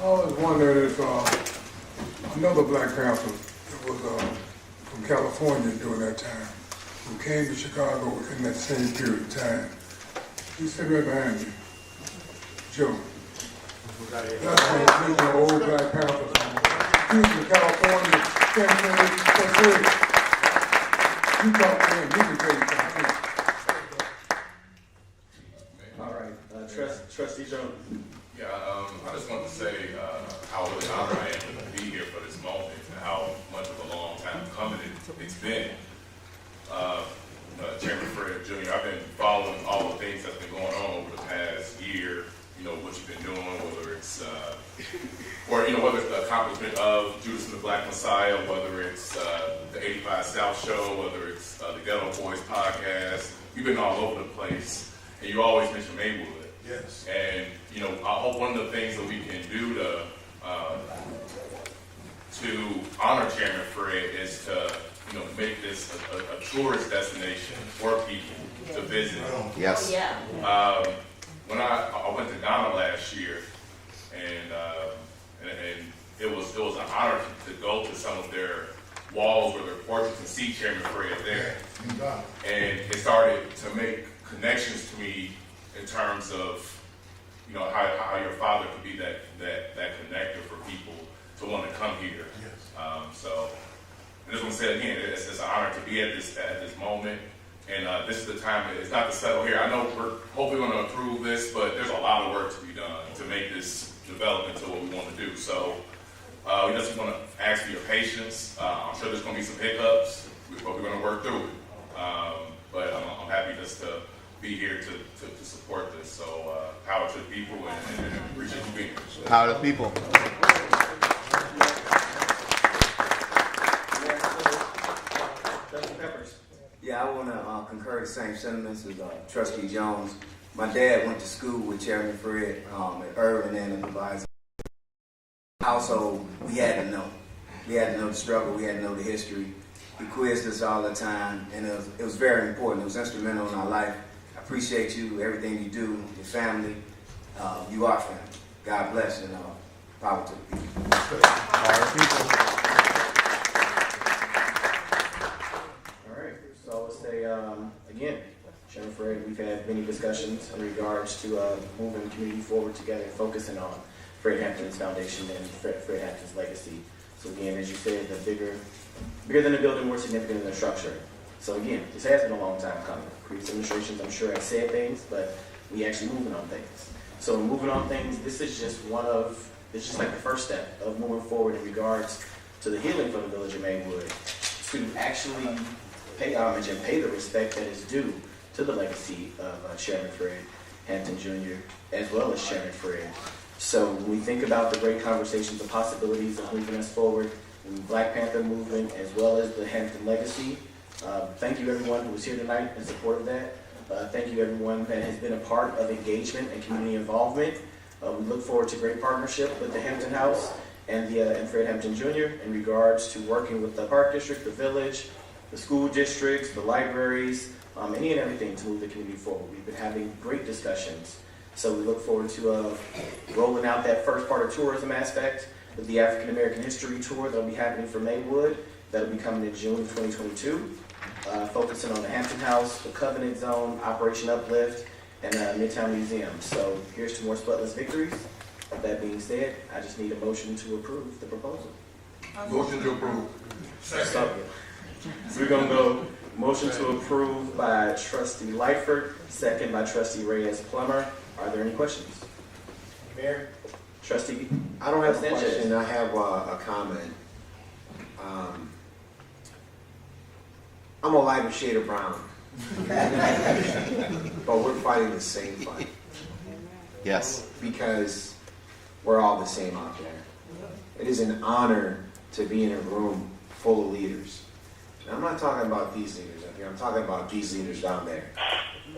I was wondering if another Black Panther that was from California during that time, who came to Chicago within that same period of time. He's sitting right behind me. Joe. That's one of the old Black Panthers. He was in California, campaigning for free. You talk to him, he can tell you something. All right. Trustee Jones. Yeah, I just want to say how really honored I am to be here for this moment and how much of a long time coming it's been. Chairman Fred Jr., I've been following all the things that's been going on over the past year, you know, what you've been doing, whether it's, whether it's the accomplishment of Judas and the Black Messiah, whether it's the 85 South Show, whether it's the Ghetto Boys podcast. You've been all over the place, and you always mention Maywood. Yes. And, you know, I hope one of the things that we can do to honor Chairman Fred is to, you know, make this a tourist destination for people to visit. Yes. When I went to Ghana last year, and it was an honor to go to some of their walls where their portraits and see Chairman Fred there. And it started to make connections to me in terms of, you know, how your father could be that connector for people to want to come here. Yes. So I just want to say again, it's an honor to be at this moment, and this is the time. It's not to settle here. I know we're hopefully going to approve this, but there's a lot of work to be done to make this develop into what we want to do. So we just want to ask for your patience. I'm sure there's going to be some hiccups, but we're going to work through it. But I'm happy just to be here to support this. So power to the people, and appreciate you being here. Power to the people. Yeah, I want to concur the same sentiments as Trustee Jones. My dad went to school with Chairman Fred at Irvin and the Levi's household. We had to know. We had to know the struggle. We had to know the history. He quizzed us all the time, and it was very important. It was instrumental in our life. I appreciate you, everything you do, your family. You are family. God bless and power to the people. All right, so I would say, again, Chairman Fred, we've had many discussions in regards to moving the community forward together, focusing on Fred Hampton's foundation and Fred Hampton's legacy. So again, as you said, the bigger than the building, more significant than the structure. So again, this has been a long time coming. Previous administrations, I'm sure, have said things, but we actually moving on things. So in moving on things, this is just it's just like the first step of moving forward in regards to the healing for the village of Maywood, to actually pay homage and pay the respect that is due to the legacy of Chairman Fred Hampton Jr., as well as Chairman Fred. So when we think about the great conversations and possibilities of moving us forward in the Black Panther movement, as well as the Hampton legacy, thank you everyone who was here tonight in support of that. Thank you everyone that has been a part of engagement and community involvement. We look forward to great partnership with the Hampton House and Fred Hampton Jr. in regards to working with the Park District, the village, the school districts, the libraries, any and everything to move the community forward. We've been having great discussions. So we look forward to rolling out that first part of tourism aspect with the African American History Tour that'll be happening for Maywood. That'll be coming in June of 2022. Focusing on the Hampton House, the Covenant Zone, Operation Uplift, and Midtown Museum. So here's to more sweatless victories. With that being said, I just need a motion to approve the proposal. Motion to approve. So we're going to go motion to approve by Trustee Lightford, second by Trustee Reyes Plummer. Are there any questions? Mayor? Trustee? I don't have a Sanchez. question. I have a comment. I'm a lighter shade of brown. But we're fighting the same fight. Yes. Because we're all the same out there. It is an honor to be in a room full of leaders. And I'm not talking about these leaders up here. I'm talking about these leaders down there.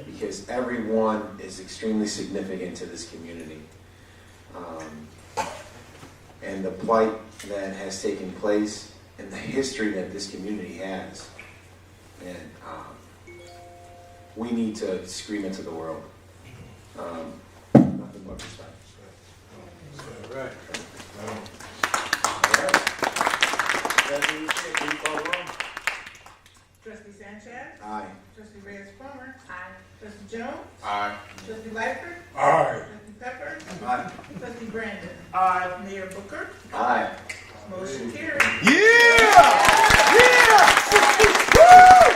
Because everyone is extremely significant to this community. And the plight that has taken place and the history that this community has. And we need to scream into the world. Nothing but respect. All right. Trustee Sanchez? Aye. Trustee Reyes Plummer? Aye. Trustee Jones? Aye. Trustee Lightford? Aye. Trustee Pepper? Aye. Trustee Brandon? Aye. Mayor Booker? Aye. Motion carried. Yeah! Yeah! Woo!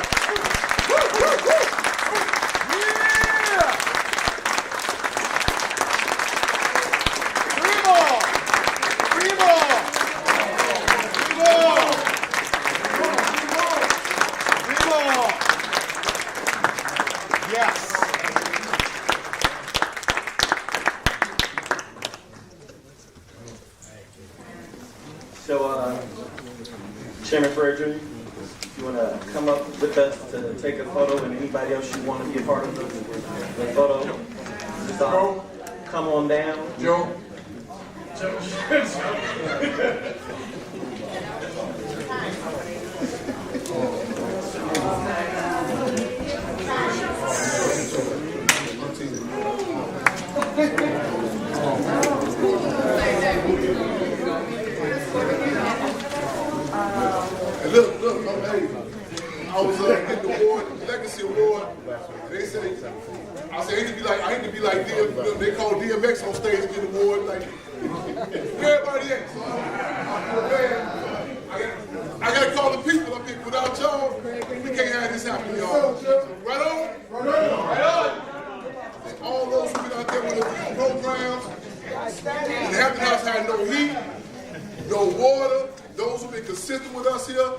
So, Chairman Fred Jr., if you want to come up with us to take a photo, and anybody else you want to be a part of the photo, just come on down. Joe? Look, hey, I was getting the award, Legacy Award, and they say, I said, I hate to be like DM, they call DMX on stage to get an award, like, everybody else. So I gotta call the people up here. Without y'all, we can't have this happen, y'all. Right on? Right on. And all those who been out there with the programs, and Hampton House had no heat, no water. Those who've been consistent with us here,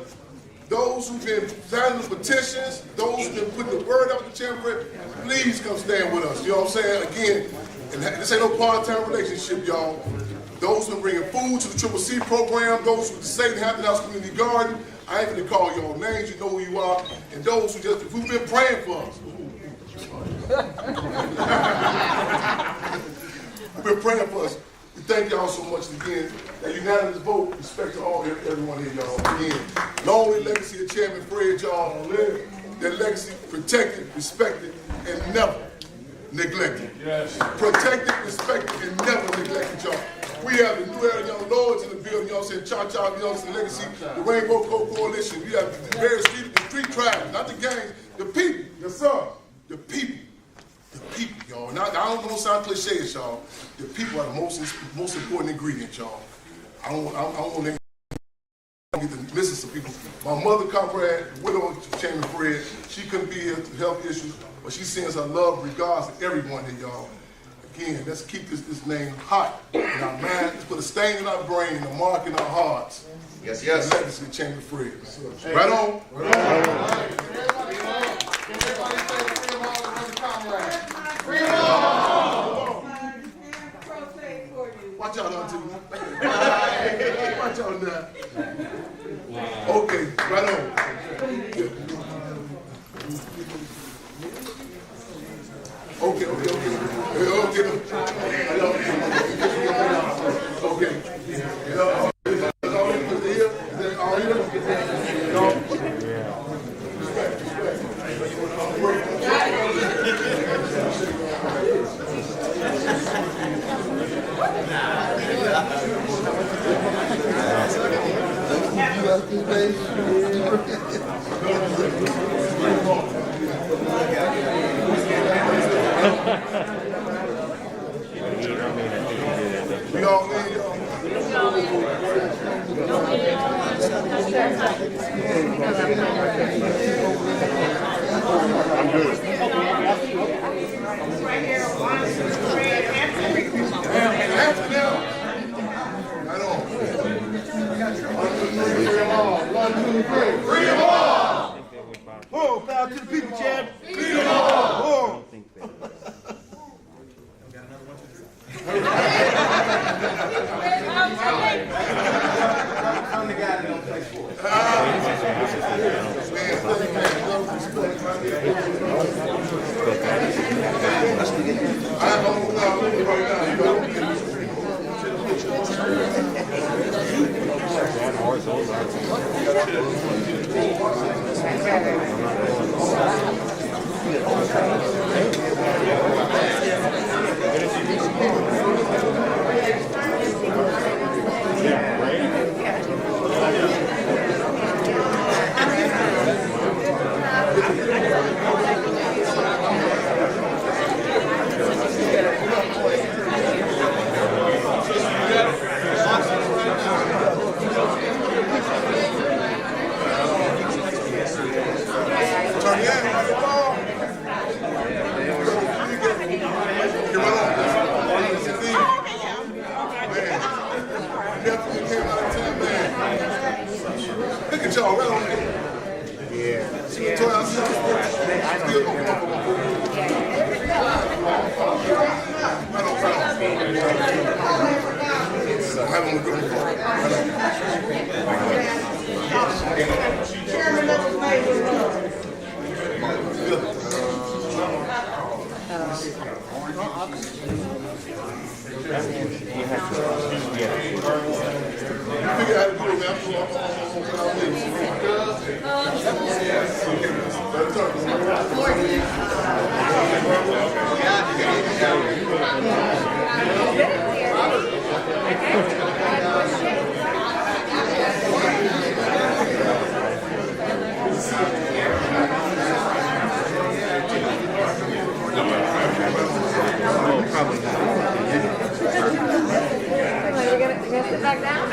those who've been signing the petitions, those who've been putting the word out to the chamber, please come stand with us. You know what I'm saying? Again, and this ain't no part-time relationship, y'all. Those who've been bringing food to the Triple C program, those who say the Hampton House Community Garden, I ain't gonna call y'all names, you know who you are, and those who've been praying for us. You've been praying for us. We thank y'all so much again. That unanimous vote, respect to all everyone here, y'all. Again, long live legacy of Chairman Fred, y'all. That legacy protected, respected, and never neglected. Yes. Protected, respected, and never neglected, y'all. We have the New Era Young Lords in the building, you know what I'm saying? Cha-Cha, you know what I'm saying? Legacy, the Rainbow Coat Coalition. We have the various street tribes, not the gangs, the people. Yes, sir. The people. The people, y'all. Now, I don't want to sound cliche, y'all. The people are the most important ingredient, y'all. I don't want to get to missing some people. My mother, comrade, widow of Chairman Fred, she couldn't be here to health issues, but she sends her love, regards to everyone here, y'all. Again, let's keep this name hot in our mind. Let's put a stain in our brain and a mark in our hearts. Yes, yes. The legacy of Chairman Fred. Right on. Right on. Everybody say freedom all the comrades. Freedom all! Watch out, Auntie. Watch out now. Okay, right on. Okay. We all need y'all. I'm good. After now. Right on. 1, 2, 3. Free them all! Whoa, bow to the people, Chad. Free them all! Whoa. I'm the guy that don't play sports. Chairman of the Maywood. Sit back down.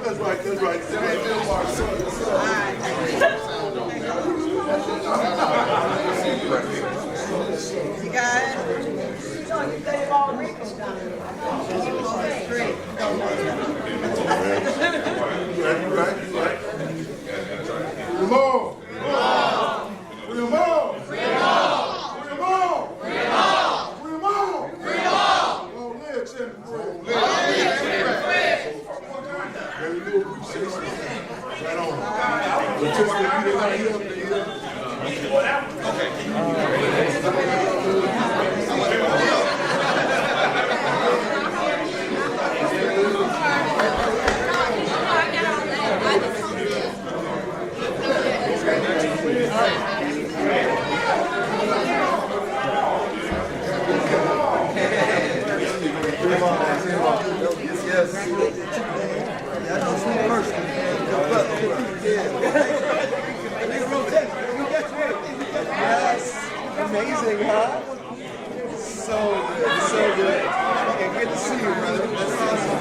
That's right, that's right. You got it? No, you got it all written down. Great. Amazing, huh? So good, so good. Okay, good to see you, brother. That's awesome.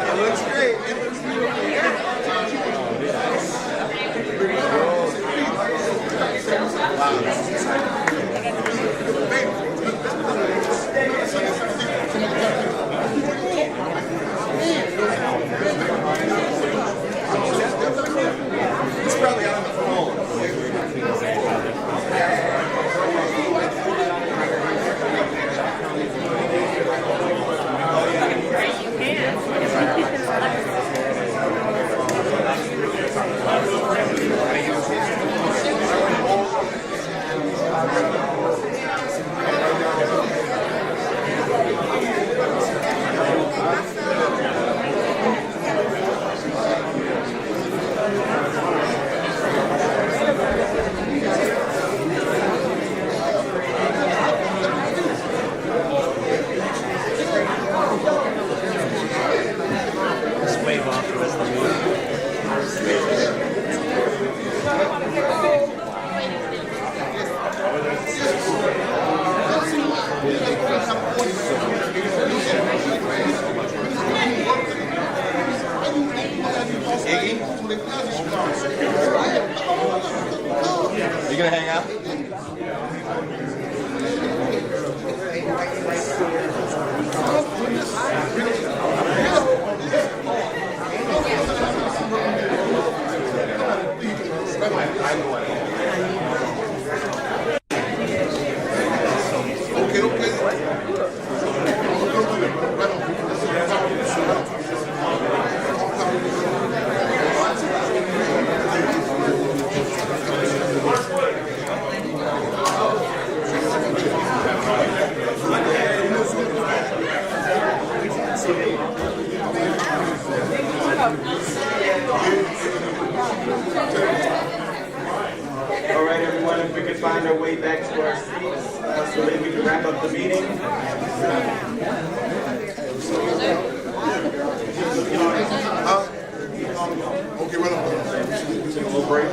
It looks great. It looks It's probably on the phone. Just wave off the rest of the Iggy? You gonna hang out? All right, everyone, if we could find our way back to our seats so that we can wrap up the meeting. Okay, well, A little break.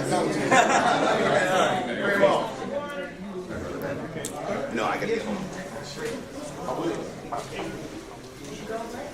No, I gotta get home. All right.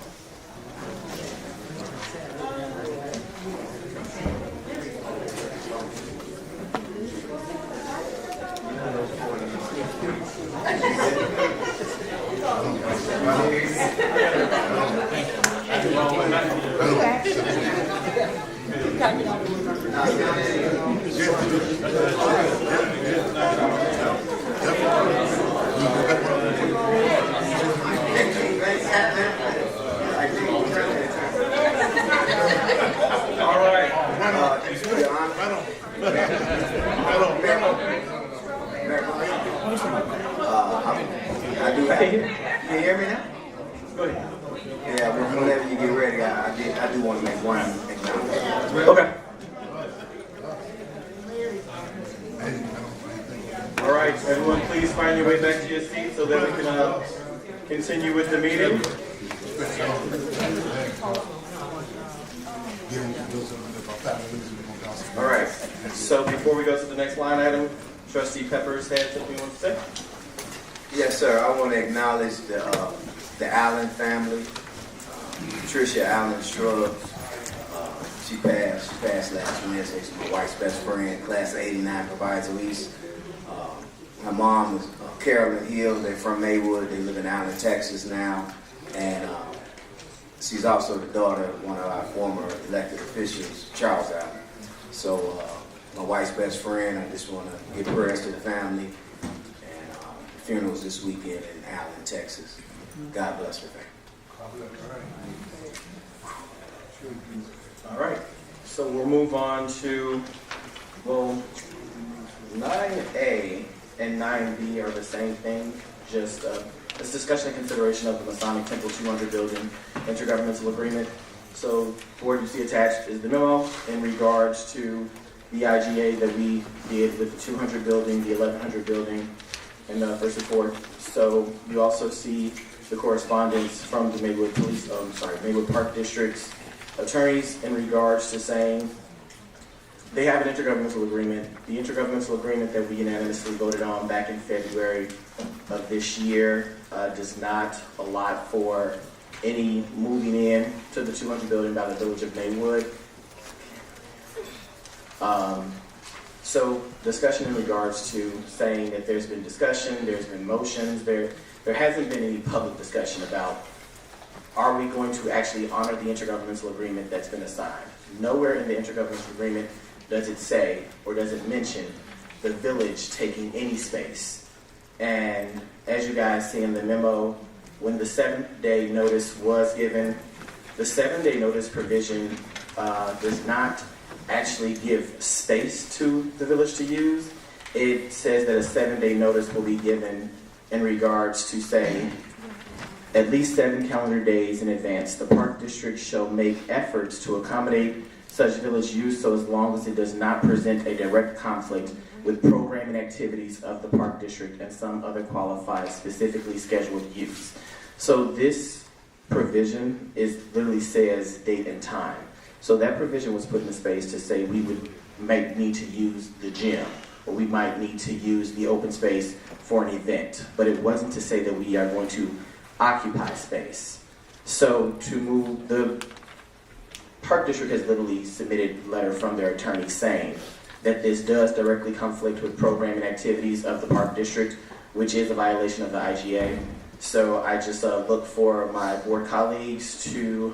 I do have. Can you hear me now? Go ahead. Yeah, whenever you get ready, I do want to make one acknowledgement. Okay. Everyone, please find your way back to your seats so that we can continue with the meeting. All right. So before we go to the next line item, Trustee Peppers had something you want to say? Yes, sir. I want to acknowledge the Allen family. Tricia Allen Shrub. She passed last Wednesday. She's my wife's best friend. Class of '89 provides Elise. My mom is Carolyn Hill. They're from Maywood. They live in Allen, Texas now. And she's also the daughter of one of our former elected officials, Charles Allen. So my wife's best friend, I just want to give prayers to the family. And the funeral's this weekend in Allen, Texas. God bless her family. All right. So we'll move on to, 9A and 9B are the same thing, just this discussion and consideration of the Masonic Temple 200 building intergovernmental agreement. So board, you see attached is the memo in regards to the IGA that we did with the 200 building, the 1100 building, and first report. So you also see the correspondence from the Maywood Maywood Park District's attorneys in regards to saying they have an intergovernmental agreement. The intergovernmental agreement that we unanimously voted on back in February of this year does not allot for any moving in to the 200 building by the Village of Maywood. So discussion in regards to saying that there's been discussion, there's been motions, there hasn't been any public discussion about are we going to actually honor the intergovernmental agreement that's been assigned. Nowhere in the intergovernmental agreement does it say or does it mention the village taking any space. And as you guys see in the memo, when the 7-day notice was given, the 7-day notice provision does not actually give space to the village to use. It says that a 7-day notice will be given in regards to saying at least 7 calendar days in advance, the Park District shall make efforts to accommodate such village use so as long as it does not present a direct conflict with programming activities of the Park District and some other qualified specifically scheduled use. So this provision literally says date and time. So that provision was put in space to say we might need to use the gym or we might need to use the open space for an event. But it wasn't to say that we are going to occupy space. So to move, the Park District has literally submitted a letter from their attorney saying that this does directly conflict with programming activities of the Park District, which is a violation of the IGA. So I just look for my board colleagues to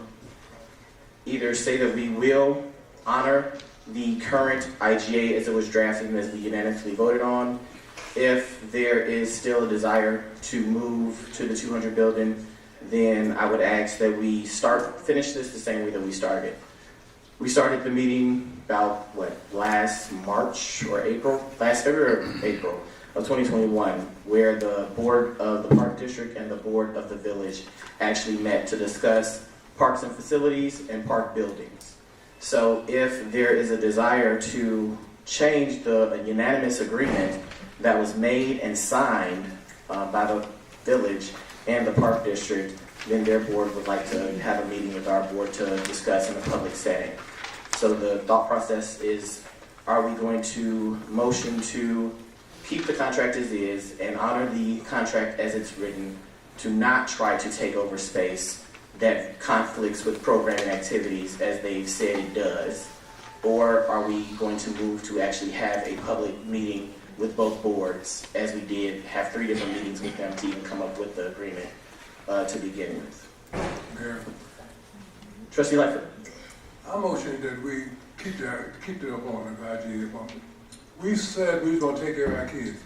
either say that we will honor the current IGA as it was drafted and as we unanimously voted on. If there is still a desire to move to the 200 building, then I would ask that we finish this the same way that we started. We started the meeting about, last February or April of 2021, where the board of the Park District and the board of the village actually met to discuss parks and facilities and park buildings. So if there is a desire to change the unanimous agreement that was made and signed by the village and the Park District, then their board would like to have a meeting with our board to discuss in a public setting. So the thought process is, are we going to motion to keep the contract as is and honor the contract as it's written, to not try to take over space that conflicts with programming activities as they've said it does? Or are we going to move to actually have a public meeting with both boards, as we did have 3 different meetings with them to even come up with the agreement to begin with? Mayor, Trustee Lightfoot. I motion that we keep it up on the IGA department. We said we was gonna take care of our kids.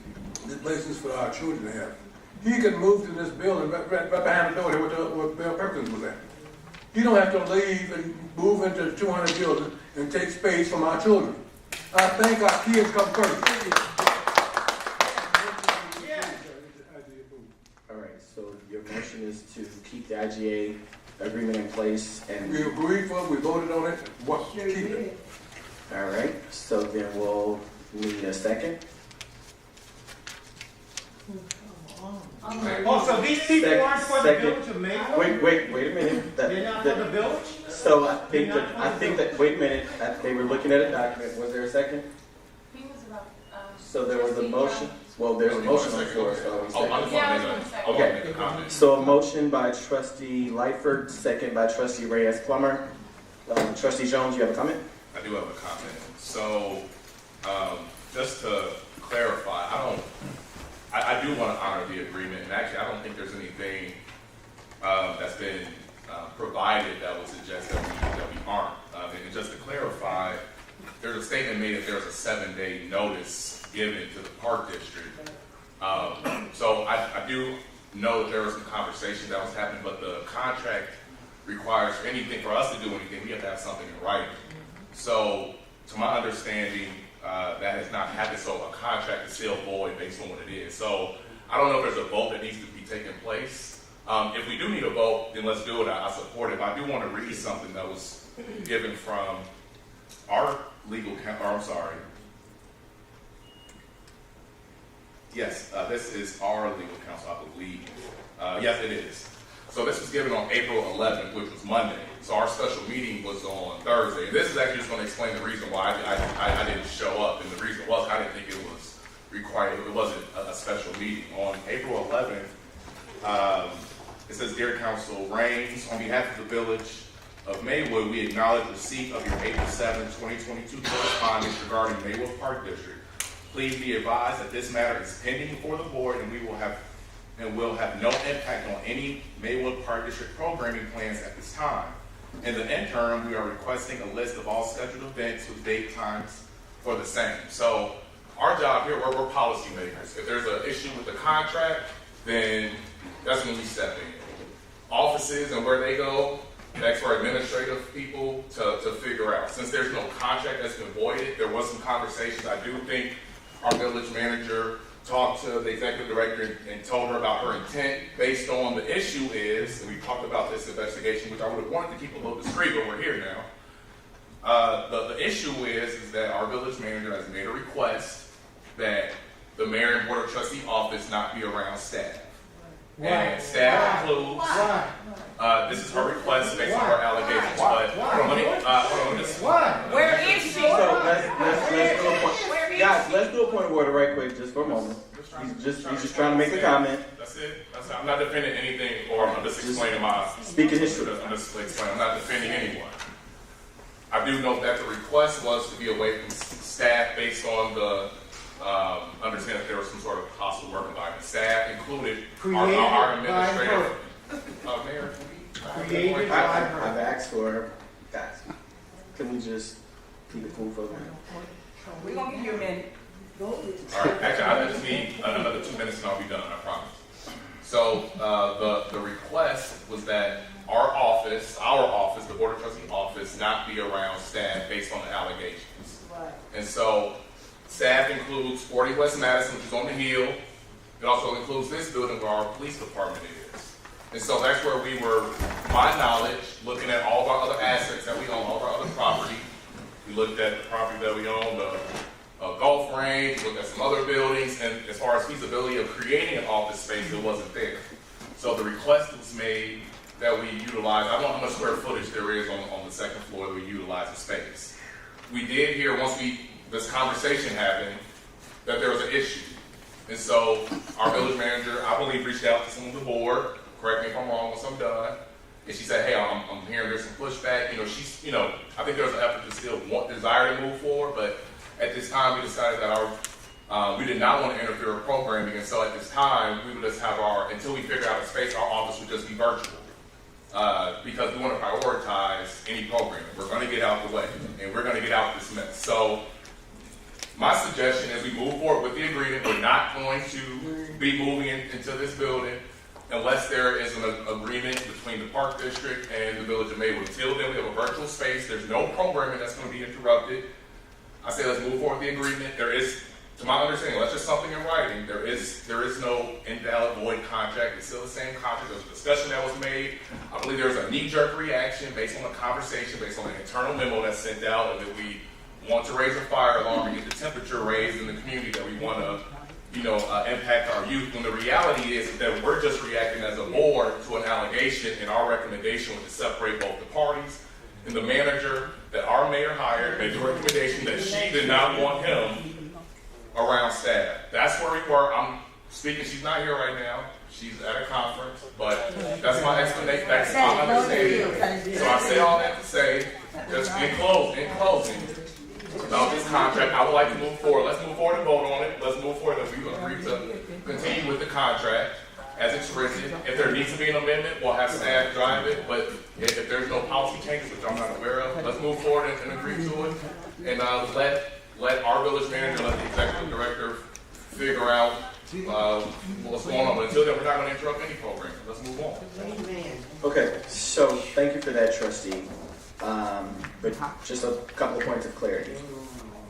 This place is for our children to have. He can move to this building right behind the door here where Bill Perkins was at. He don't have to leave and move into the 200 building and take space from our children. I think our kids come first. All right, so your motion is to keep the IGA agreement in place, and we agreed for it, we voted on it, keep it. All right, so then we'll need a second. Oh, so these people aren't for the village of Maywood? Wait a minute. They're not for the village? So I think that, wait a minute, they were looking at a document. Was there a second? So there was a motion. Well, there's a motion on the floor, so okay. So a motion by Trustee Lightford, second by Trustee Reyes-Plummer. Trustee Jones, you have a comment? I do have a comment. So, just to clarify, I do want to honor the agreement, and actually, I don't think there's anything that's been provided that would suggest that we aren't. And just to clarify, there's a statement made that there's a 7-day notice given to the Park District. So I do know that there was some conversation that was happening, but the contract requires for us to do anything, we have to have something in writing. So, to my understanding, that has not happened, so a contract is still void based on what it is. So, I don't know if there's a vote that needs to be taking place. If we do need a vote, then let's do it. I support it, but I do want to read something that was given from our legal counsel, Yes, this is our legal counsel, I believe. Yes, it is. So this was given on April 11th, which was Monday. So our special meeting was on Thursday. This is actually just going to explain the reason why I didn't show up. And the reason was I didn't think it was required. It wasn't a special meeting. On April 11th, it says, Dear Council Raines, on behalf of the Village of Maywood, we acknowledge receipt of your April 7, 2022 correspondence regarding Maywood Park District. Please be advised that this matter is pending before the board and will have no impact on any Maywood Park District programming plans at this time. In the interim, we are requesting a list of all scheduled events with date times for the same. So our job here, we're policy makers. If there's an issue with the contract, then that's when we step in. Offices and where they go, that's for administrative people to figure out. Since there's no contract that's been voided, there was some conversations. I do think our village manager talked to the executive director and told her about her intent based on the issue is, and we talked about this investigation, which I would have wanted to keep a little discreet, but we're here now. The issue is that our village manager has made a request that the mayor and board of trustee office not be around staff. Why? And staff includes, this is her request based on her allegations, but Where is she? So let's do a point. Guys, let's do a point of order right quick, just for a moment. He's just trying to make a comment. That's it. I'm not defending anything, or I'm just explaining my speaking history. I'm just explaining. I'm not defending anyone. I do know that the request was to be away from staff based on the understanding that there was some sort of hostile work environment. Staff included our administrator. Mayor, I've asked for her. Guys, can we just keep it cool for a minute? We're going to give you a minute. All right, actually, I just need another 2 minutes and I'll be done, I promise. So the request was that our office, the Board of Trustee office, not be around staff based on the allegations. Right. And so staff includes 40 West Madison, which is on the hill. It also includes this building where our police department is. And so that's where we were, my knowledge, looking at all of our other assets that we own, all of our other property. We looked at the property that we own, the golf range, looked at some other buildings, and as far as feasibility of creating an office space, it wasn't there. So the request was made that we utilize, I don't know how much square footage there is on the second floor that we utilize the space. We did hear, once this conversation happened, that there was an issue. And so our village manager, I believe, reached out to some of the board, correct me if I'm wrong once I'm done, and she said, hey, I'm hearing there's some pushback. I think there's an effort to still desire to move forward, but at this time we decided that we did not want to interfere with programming, and so at this time we would just have until we figure out a space, our office would just be virtual. Because we want to prioritize any programming. We're going to get out the way, and we're going to get out this mess. So my suggestion is we move forward with the agreement. We're not going to be moving into this building unless there is an agreement between the Park District and the Village of Maywood. Until then, we have a virtual space. There's no programming that's going to be interrupted. I say let's move forward with the agreement. There is, to my understanding, that's just something in writing. There is no invalid void contract. It's still the same contract. There was a discussion that was made. I believe there was a knee-jerk reaction based on a conversation, based on an internal memo that's sent out, and that we want to raise a fire alarm and get the temperature raised in the community, that we want to impact our youth, when the reality is that we're just reacting as a board to an allegation, and our recommendation was to separate both the parties. And the manager that our mayor hired made the recommendation that she did not want him around staff. That's where we were. I'm speaking, she's not here right now. She's at a conference, but that's my explanation. That's my understanding. So I say all that to say, just in closing, about this contract, I would like to move forward. Let's move forward and vote on it. Let's move forward. We agree to continue with the contract as it's written. If there needs to be an amendment, we'll have staff drive it. But if there's no policy changes, which I'm not aware of, let's move forward and agree to it. And let our village manager, let the executive director figure out what's going on. But until then, we're not going to interrupt any program. Let's move on. Amen. Okay, so thank you for that, trustee. But just a couple of points of clarity.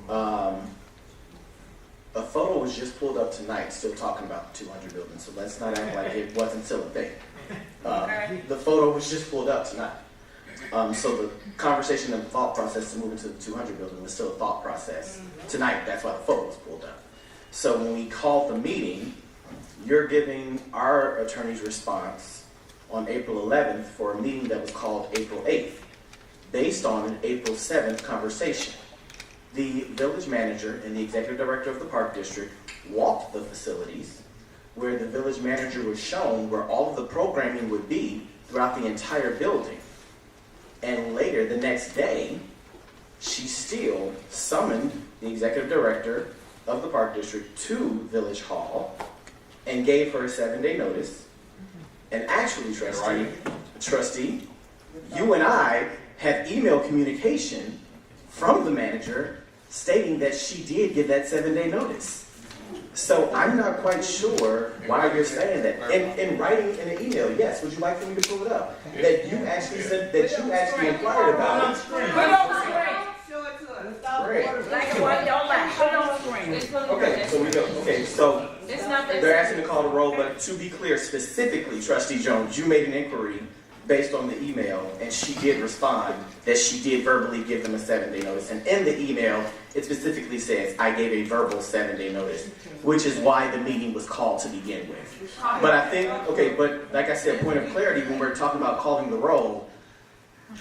A photo was just pulled up tonight, still talking about the 200 building, so let's not act like it wasn't still a thing. The photo was just pulled up tonight. So the conversation and the thought process to move into the 200 building was still a thought process tonight. That's why the photo was pulled up. So when we called the meeting, you're giving our attorney's response on April 11th for a meeting that was called April 8th, based on an April 7th conversation. The village manager and the executive director of the park district walked the facilities where the village manager was shown where all of the programming would be throughout the entire building. And later, the next day, she still summoned the executive director of the park district to Village Hall and gave her a 7-day notice. And actually, trustee, you and I had email communication from the manager stating that she did give that 7-day notice. So I'm not quite sure why you're saying that. In writing in an email, yes, would you like for me to pull it up? That you actually said, that you actually inquired about it. Put it on the screen. Show it to us. Great. Like the one don't lie. Put it on the screen. Okay, so we go. Okay, so It's not that. they're asking to call the roll, but to be clear, specifically, Trustee Jones, you made an inquiry based on the email, and she did respond that she did verbally give them a 7-day notice. And in the email, it specifically says, I gave a verbal 7-day notice, which is why the meeting was called to begin with. But I think, okay, but like I said, point of clarity, when we're talking about calling the roll,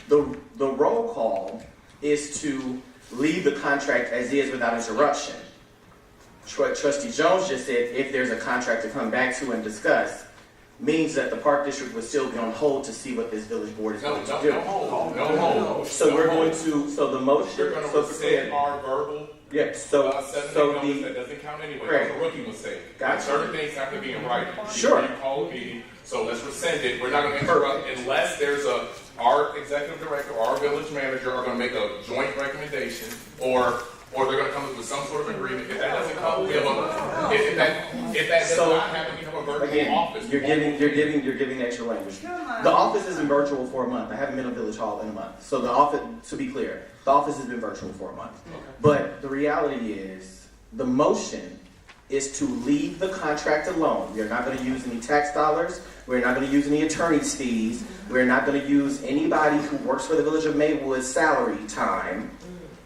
the roll call is to leave the contract as is without interruption. Trustee Jones just said if there's a contract to come back to and discuss, means that the park district would still be on hold to see what this village board is going to do. No hold. So we're going to, so the motion, We're going to rescind our verbal. Yeah, so that doesn't count anyway. Correct. That's a rookie mistake. Gotcha. Certain things have to be in writing. Sure. You call a meeting, so let's rescind it. We're not going to interrupt unless there's our executive director or our village manager are going to make a joint recommendation, or they're going to come up with some sort of agreement. If that doesn't come, we have if that does not happen, we have a virtual office. You're giving extra language. The office has been virtual for a month. I haven't been to Village Hall in a month. So the office, to be clear, the office has been virtual for a month. Okay. But the reality is, the motion is to leave the contract alone. We're not going to use any tax dollars. We're not going to use any attorney's fees. We're not going to use anybody who works for the Village of Maywood's salary time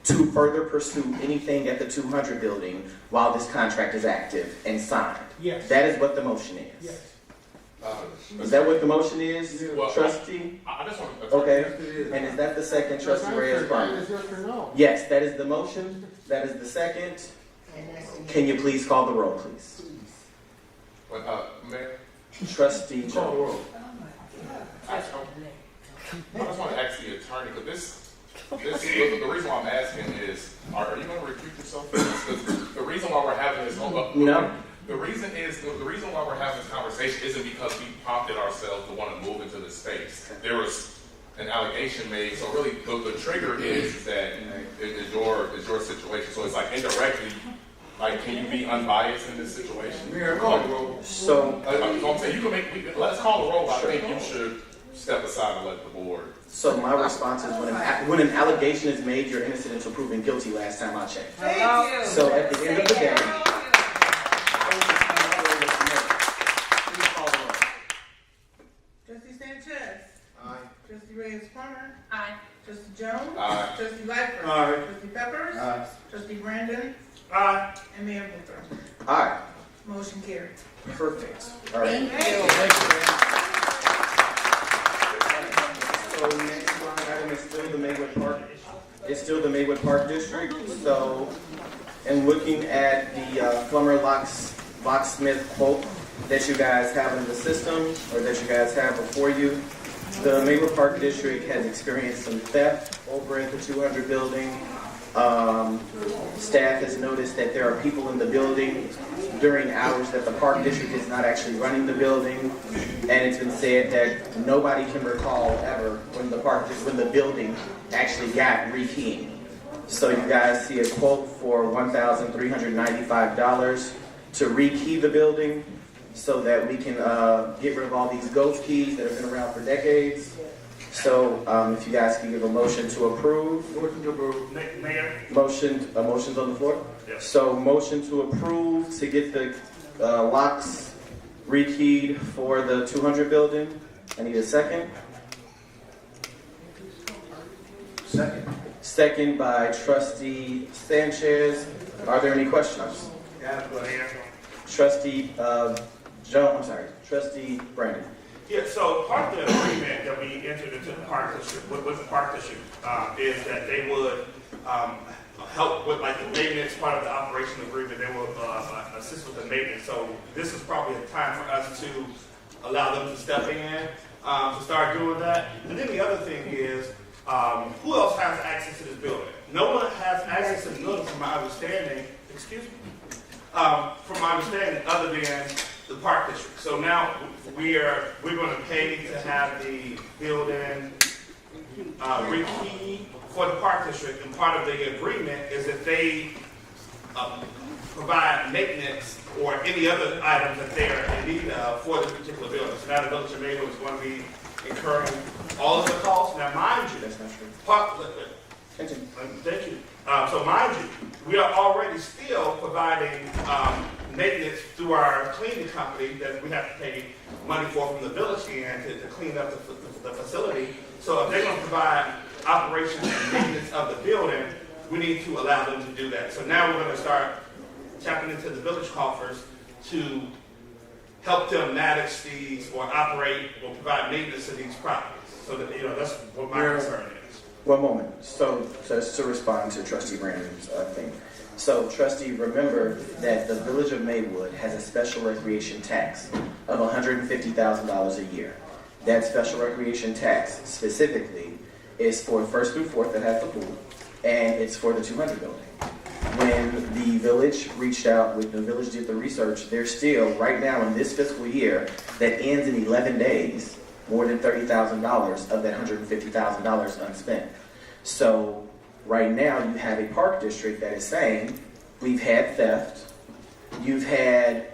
to further pursue anything at the 200 building while this contract is active and signed. Yes. That is what the motion is. Yes. Is that what the motion is, Well, trustee? I just want to. Okay. And is that the second, trustee Reyes? Yes, that is the motion. That is the second. Can you please call the roll, please? Mayor? Trustee Jones. I just want to ask the attorney, because the reason why I'm asking is, are you going to recuse yourself? Because the reason why we're having this, No. The reason why we're having this conversation isn't because we prompted ourselves to want to move into this space. There was an allegation made, so really the trigger is that is your situation. So it's like indirectly, like, can you be unbiased in this situation? So I'm saying you can let's call the roll. But I think you should step aside and let the board. So my response is when an allegation is made, you're innocent until proven guilty last time I checked. Thank you. So at the end of the day, Trustee Sanchez. Aye. Trustee Reyes-Farmer. Aye. Trustee Jones. Aye. Trustee Lightfoot. Aye. Trustee Peppers. Aye. Trustee Brandon. Aye. And Mayor Booker. aye. Motion carried. Perfect. All right. So next line item is still the Maywood Park. It's still the Maywood Park District. So, in looking at the plumber locksmith quote that you guys have in the system, or that you guys have before you, the Maywood Park District has experienced some theft over at the 200 building. Staff has noticed that there are people in the building during hours that the Park District is not actually running the building, and it's been said that nobody can recall ever when the building actually got rekeying. So you guys see a quote for $1,395 to rekey the building so that we can get rid of all these ghost keys that have been around for decades. So if you guys can give a motion to approve. Motion to approve. Mayor? Motion's on the floor? Yes. So motion to approve to get the locks rekeyed for the 200 building. I need a second. Second. Second by Trustee Sanchez. Are there any questions? Trustee Trustee Brandon. Yeah, so part of the agreement that we entered into the Park District, with the Park District, is that they would help with like the maintenance part of the operation agreement. They will assist with the maintenance. So this is probably a time for us to allow them to step in to start doing that. And then the other thing is, who else has access to this building? No one has access to the building, from my understanding. Excuse me. From my understanding, other than the Park District. So now we're going to pay to have the building rekeyed for the Park District, and part of the agreement is that they provide maintenance or any other items that they are in need of for this particular building. So now the Village of Maywood is going to be incurring all of the costs. Now, mind you, That's not true. thank you. So mind you, we are already still providing maintenance through our cleaning company that we have to pay money for from the village end to clean up the facility. So if they're going to provide operation and maintenance of the building, we need to allow them to do that. So now we're going to start tapping into the village coffers to help them manage these or operate or provide maintenance to these properties. So that, that's what my concern is. One moment. So just to respond to Trustee Brandon's thing. So, Trustee, remember that the Village of Maywood has a special recreation tax of $150,000 a year. That special recreation tax specifically is for 1st through 4th that has the pool, and it's for the 200 building. When the village reached out, when the village did the research, there's still, right now in this fiscal year, that ends in 11 days, more than $30,000 of that $150,000 unspent. So right now you have a park district that is saying, we've had theft, you've had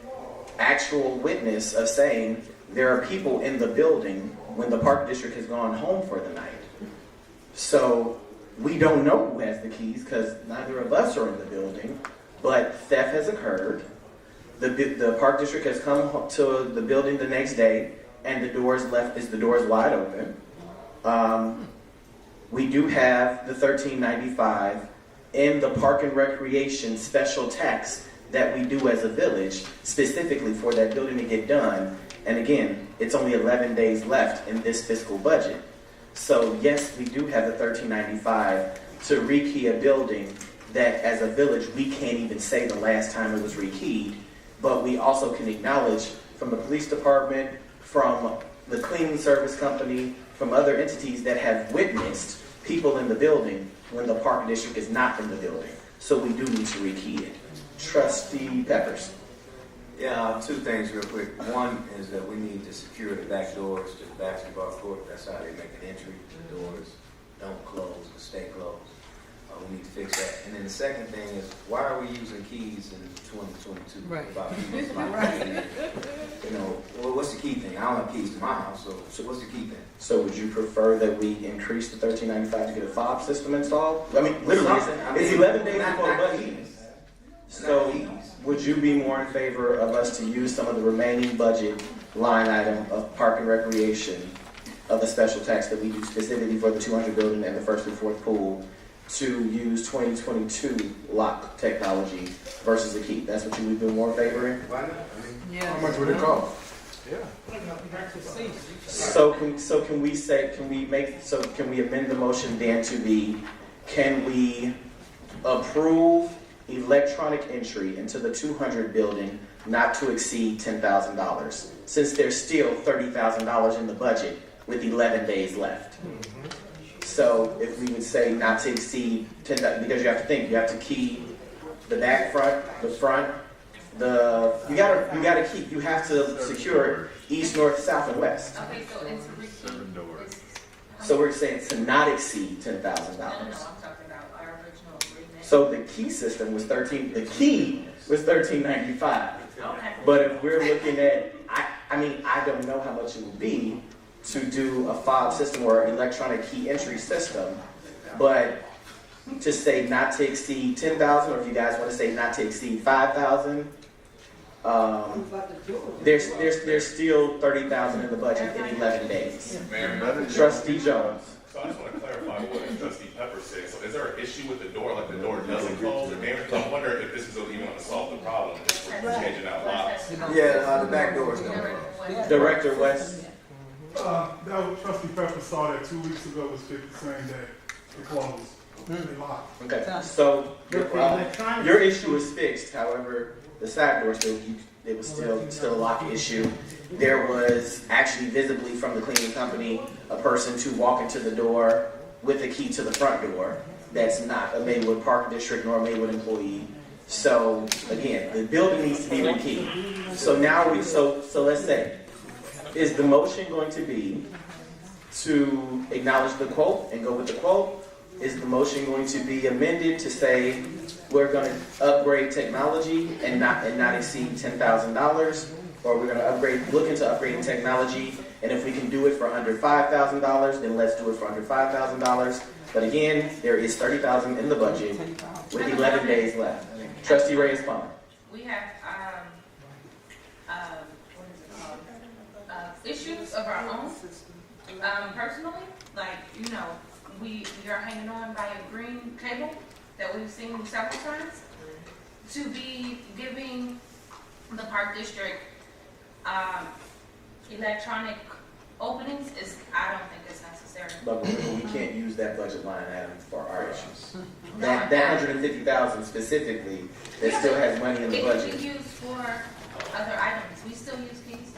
actual witness of saying there are people in the building when the park district has gone home for the night. So we don't know who has the keys because neither of us are in the building, but theft has occurred. The park district has come to the building the next day, and the doors wide open. We do have the $13.95 in the Park and Recreation special tax that we do as a village, specifically for that building to get done. And again, it's only 11 days left in this fiscal budget. So yes, we do have the $13.95 to rekey a building that as a village, we can't even say the last time it was rekeyed, but we also can acknowledge from the police department, from the cleaning service company, from other entities that have witnessed people in the building when the park district is not in the building. So we do need to rekey it. Trustee Peppers. Yeah, two things real quick. One is that we need to secure the back doors to the basketball court. That's how they make an entry. The doors don't close or stay closed. We need to fix that. And then the second thing is, why are we using keys in 2022? Right. What's the key thing? I don't have keys to my house, so what's the key thing? So would you prefer that we increase the $13.95 to get a fob system installed? I mean, literally, it's 11 days before the budget. So would you be more in favor of us to use some of the remaining budget line item of park and recreation of the special tax that we do specifically for the 200 building and the 1st through 4th pool to use 2022 lock technology versus a key. That's what you would be more favoring? How much would it cost? So can we amend the motion then to be, can we approve electronic entry into the 200 building not to exceed $10,000, since there's still $30,000 in the budget with 11 days left? So if we would say not to exceed 10,000, because you have to think, you have to key the back, the front, you have to secure east, north, south, and west. Okay, so it's So we're saying to not exceed $10,000. No, I'm talking about our original agreement. So the key system was $13.95. Okay. But if we're looking at, I don't know how much it would be to do a fob system or electronic key entry system, but to say not to exceed 10,000, or if you guys want to say not to exceed 5,000, there's still 30,000 in the budget in 11 days. Mayor, Trustee Jones. so I just want to clarify what Trustee Pepper said. So is there an issue with the door, like the door doesn't close or damage? I'm wondering if this is even going to solve the problem if we're changing out locks. Yeah, the back doors don't close. Director West. Trustee Pepper saw that 2 weeks ago, was fixed the same day. It closed. They locked. Okay, so your issue is fixed. However, the side door it was still a lock issue. There was actually visibly from the cleaning company a person to walk into the door with a key to the front door. That's not a Maywood Park District nor a Maywood employee. So again, the building needs to be rekeyed. So now so let's say, is the motion going to be to acknowledge the quote and go with the quote? Is the motion going to be amended to say we're going to upgrade technology and not exceed $10,000, or we're going to look into upgrading technology, and if we can do it for under $5,000, then let's do it for under $5,000. But again, there is $30,000 in the budget with 11 days left. Trustee Reyes-Palmer. We have, what is it called? Issues of our own. Personally, like, we are hanging on by a green cable that we've seen several times. To be giving the Park District electronic openings I don't think it's necessary. But we can't use that budget line item for our issues. That $150,000 specifically, that still has money in the budget. It can be used for other items. We still use keys.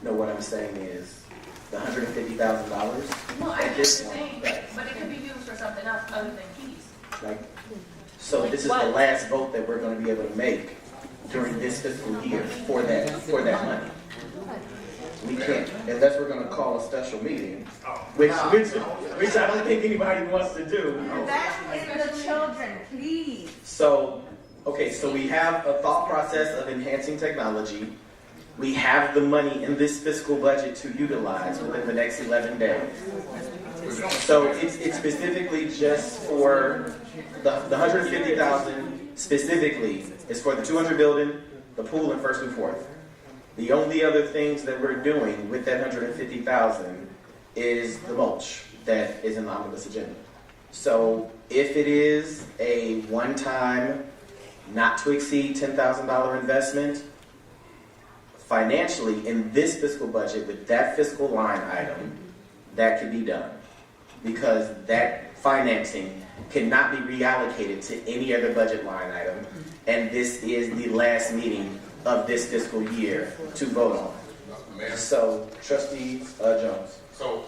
No, what I'm saying is the $150,000. No, I get what you're saying, but it can be used for something else other than keys. So this is the last vote that we're going to be able to make during this fiscal year for that money. We can't, unless we're going to call a special meeting, which I don't think anybody wants to do. That is the children, please. So we have a thought process of enhancing technology. We have the money in this fiscal budget to utilize within the next 11 days. So it's specifically just for the $150,000 specifically is for the 200 building, the pool, and First and Fourth. The only other things that we're doing with that $150,000 is the mulch that is in the omnibus agenda. So if it is a one-time, not to exceed $10,000 investment, financially in this fiscal budget with that fiscal line item, that could be done. Because that financing cannot be reallocated to any other budget line item, and this is the last meeting of this fiscal year to vote on. Mayor? So, Trustee Jones. So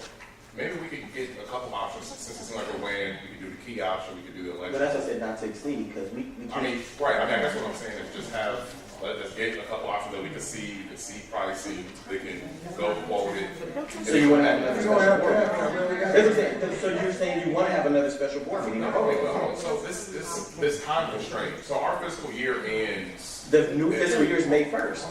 maybe we could get a couple options since it's like a win. We could do the key option. We could do the election. But that's what I said, not to exceed, because we can't. Right. I guess what I'm saying is just let's get a couple options that we can see, probably see, they can go forward it. So you want to have another special board meeting? So you're saying you want to have another special board meeting? So this time constraint. So our fiscal year ends. The new fiscal year is May 1st.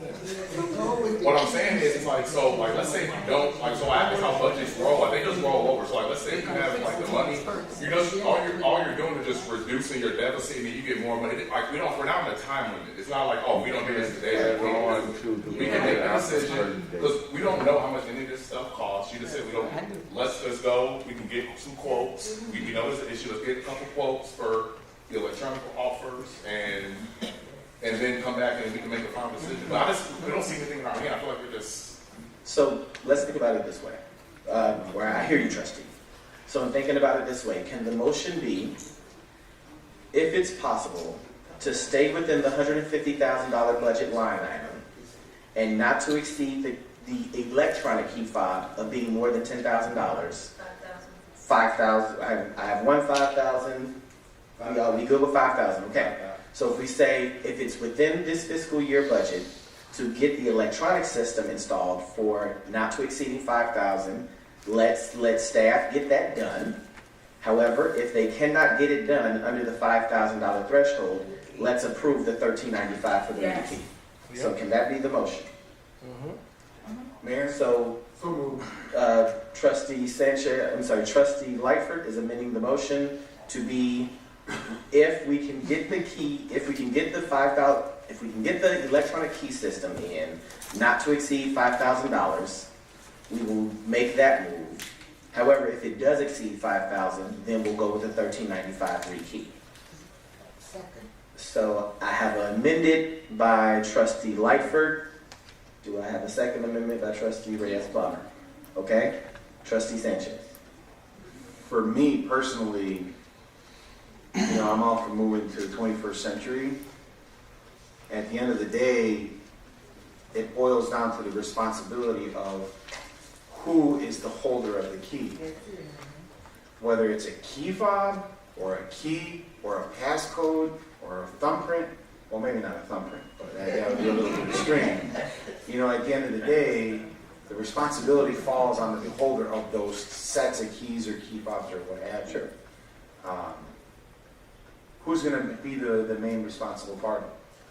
What I'm saying is, it's like, so, like, let's say if you don't, like, so I ask how budgets roll, like, they just roll over. So, like, let's say if you have, like, the money, you just, all you're doing is just reducing your deficit, and then you get more money. Like, we're not on a time limit. It's not like, oh, we don't do this today, we can make a decision, because we don't know how much any of this stuff costs. You just said, let's just go, we can get some quotes, we know there's an issue, let's get a couple quotes for the electronic offers, and then come back and we can make a final decision. But we don't see anything in our hand. I feel like we're just... So let's think about it this way, where I hear you, trustee. So in thinking about it this way, can the motion be, if it's possible, to stay within the $150,000 budget line item and not to exceed the electronic key fob of being more than $10,000? 5,000. I have one 5,000. We good with 5,000, okay. So if we say, if it's within this fiscal year budget to get the electronic system installed for not to exceeding 5,000, let staff get that done. However, if they cannot get it done under the $5,000 threshold, let's approve the $1,395 for the new key. So can that be the motion? Mayor, so Trustee Trustee Lightford is amending the motion to be, if we can get the key, if we can get the electronic key system in, not to exceed $5,000, we will make that move. However, if it does exceed $5,000, then we'll go with the $1,395 rekey. So I have an amended by Trustee Lightford. Do I have a second amendment by Trustee Reyes-Bonner? Okay. Trustee Sanchez. For me personally, I'm all for moving to the 21st century. At the end of the day, it boils down to the responsibility of who is the holder of the key. Whether it's a key fob, or a key, or a passcode, or a thumbprint. Well, maybe not a thumbprint, but that would be a little bit extreme. At the end of the day, the responsibility falls on the holder of those sets of keys or key fobs or what have you. Who's going to be the main responsible party?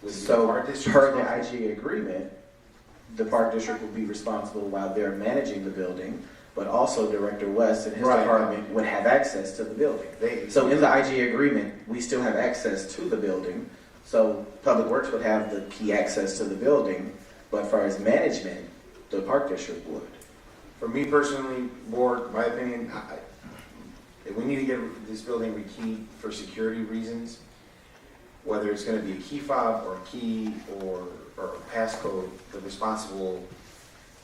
So, per the IG agreement, the Park District will be responsible while they're managing the building, but also Director West and his department would have access to the building. So in the IG agreement, we still have access to the building. So Public Works would have the key access to the building, but as far as management, the Park District would. For me personally, board, my opinion, we need to get this building rekeyed for security reasons. Whether it's going to be a key fob or a key or a passcode, the responsible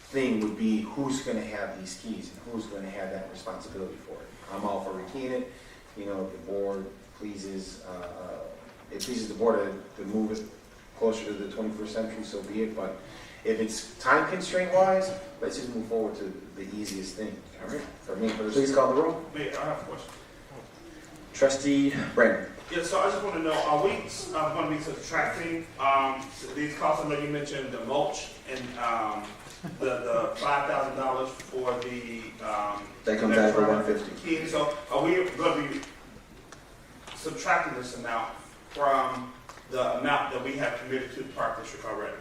thing would be who's going to have these keys and who's going to have that responsibility for it. I'm all for rekeying it. If the board pleases, it pleases the board to move it closer to the 21st century, so be it. But if it's time constraint wise, let's just move forward to the easiest thing. All right. For me personally. Please call the roll. Mayor, I have a question. Trustee Brandon. Yeah, so I just want to know, are we going to be subtracting these costs? I know you mentioned the mulch and the $5,000 for the that comes out of the 150. key. So are we going to be subtracting this amount from the amount that we have committed to the Park District already?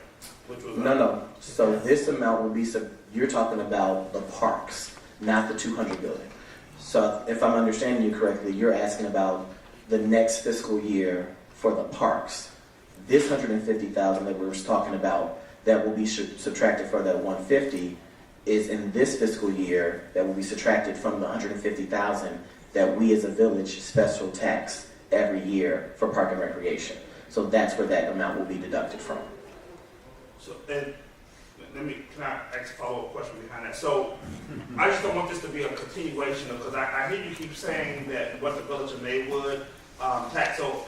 Which was No. So this amount will be, you're talking about the parks, not the 200 building. So if I'm understanding you correctly, you're asking about the next fiscal year for the parks. This $150,000 that we were talking about, that will be subtracted for that 150, is in this fiscal year that will be subtracted from the $150,000 that we as a village special tax every year for park and recreation. So that's where that amount will be deducted from. So, and can I ask a follow-up question behind that? So, I just don't want this to be a continuation because I hear you keep saying that what the village of Maywood tax. So,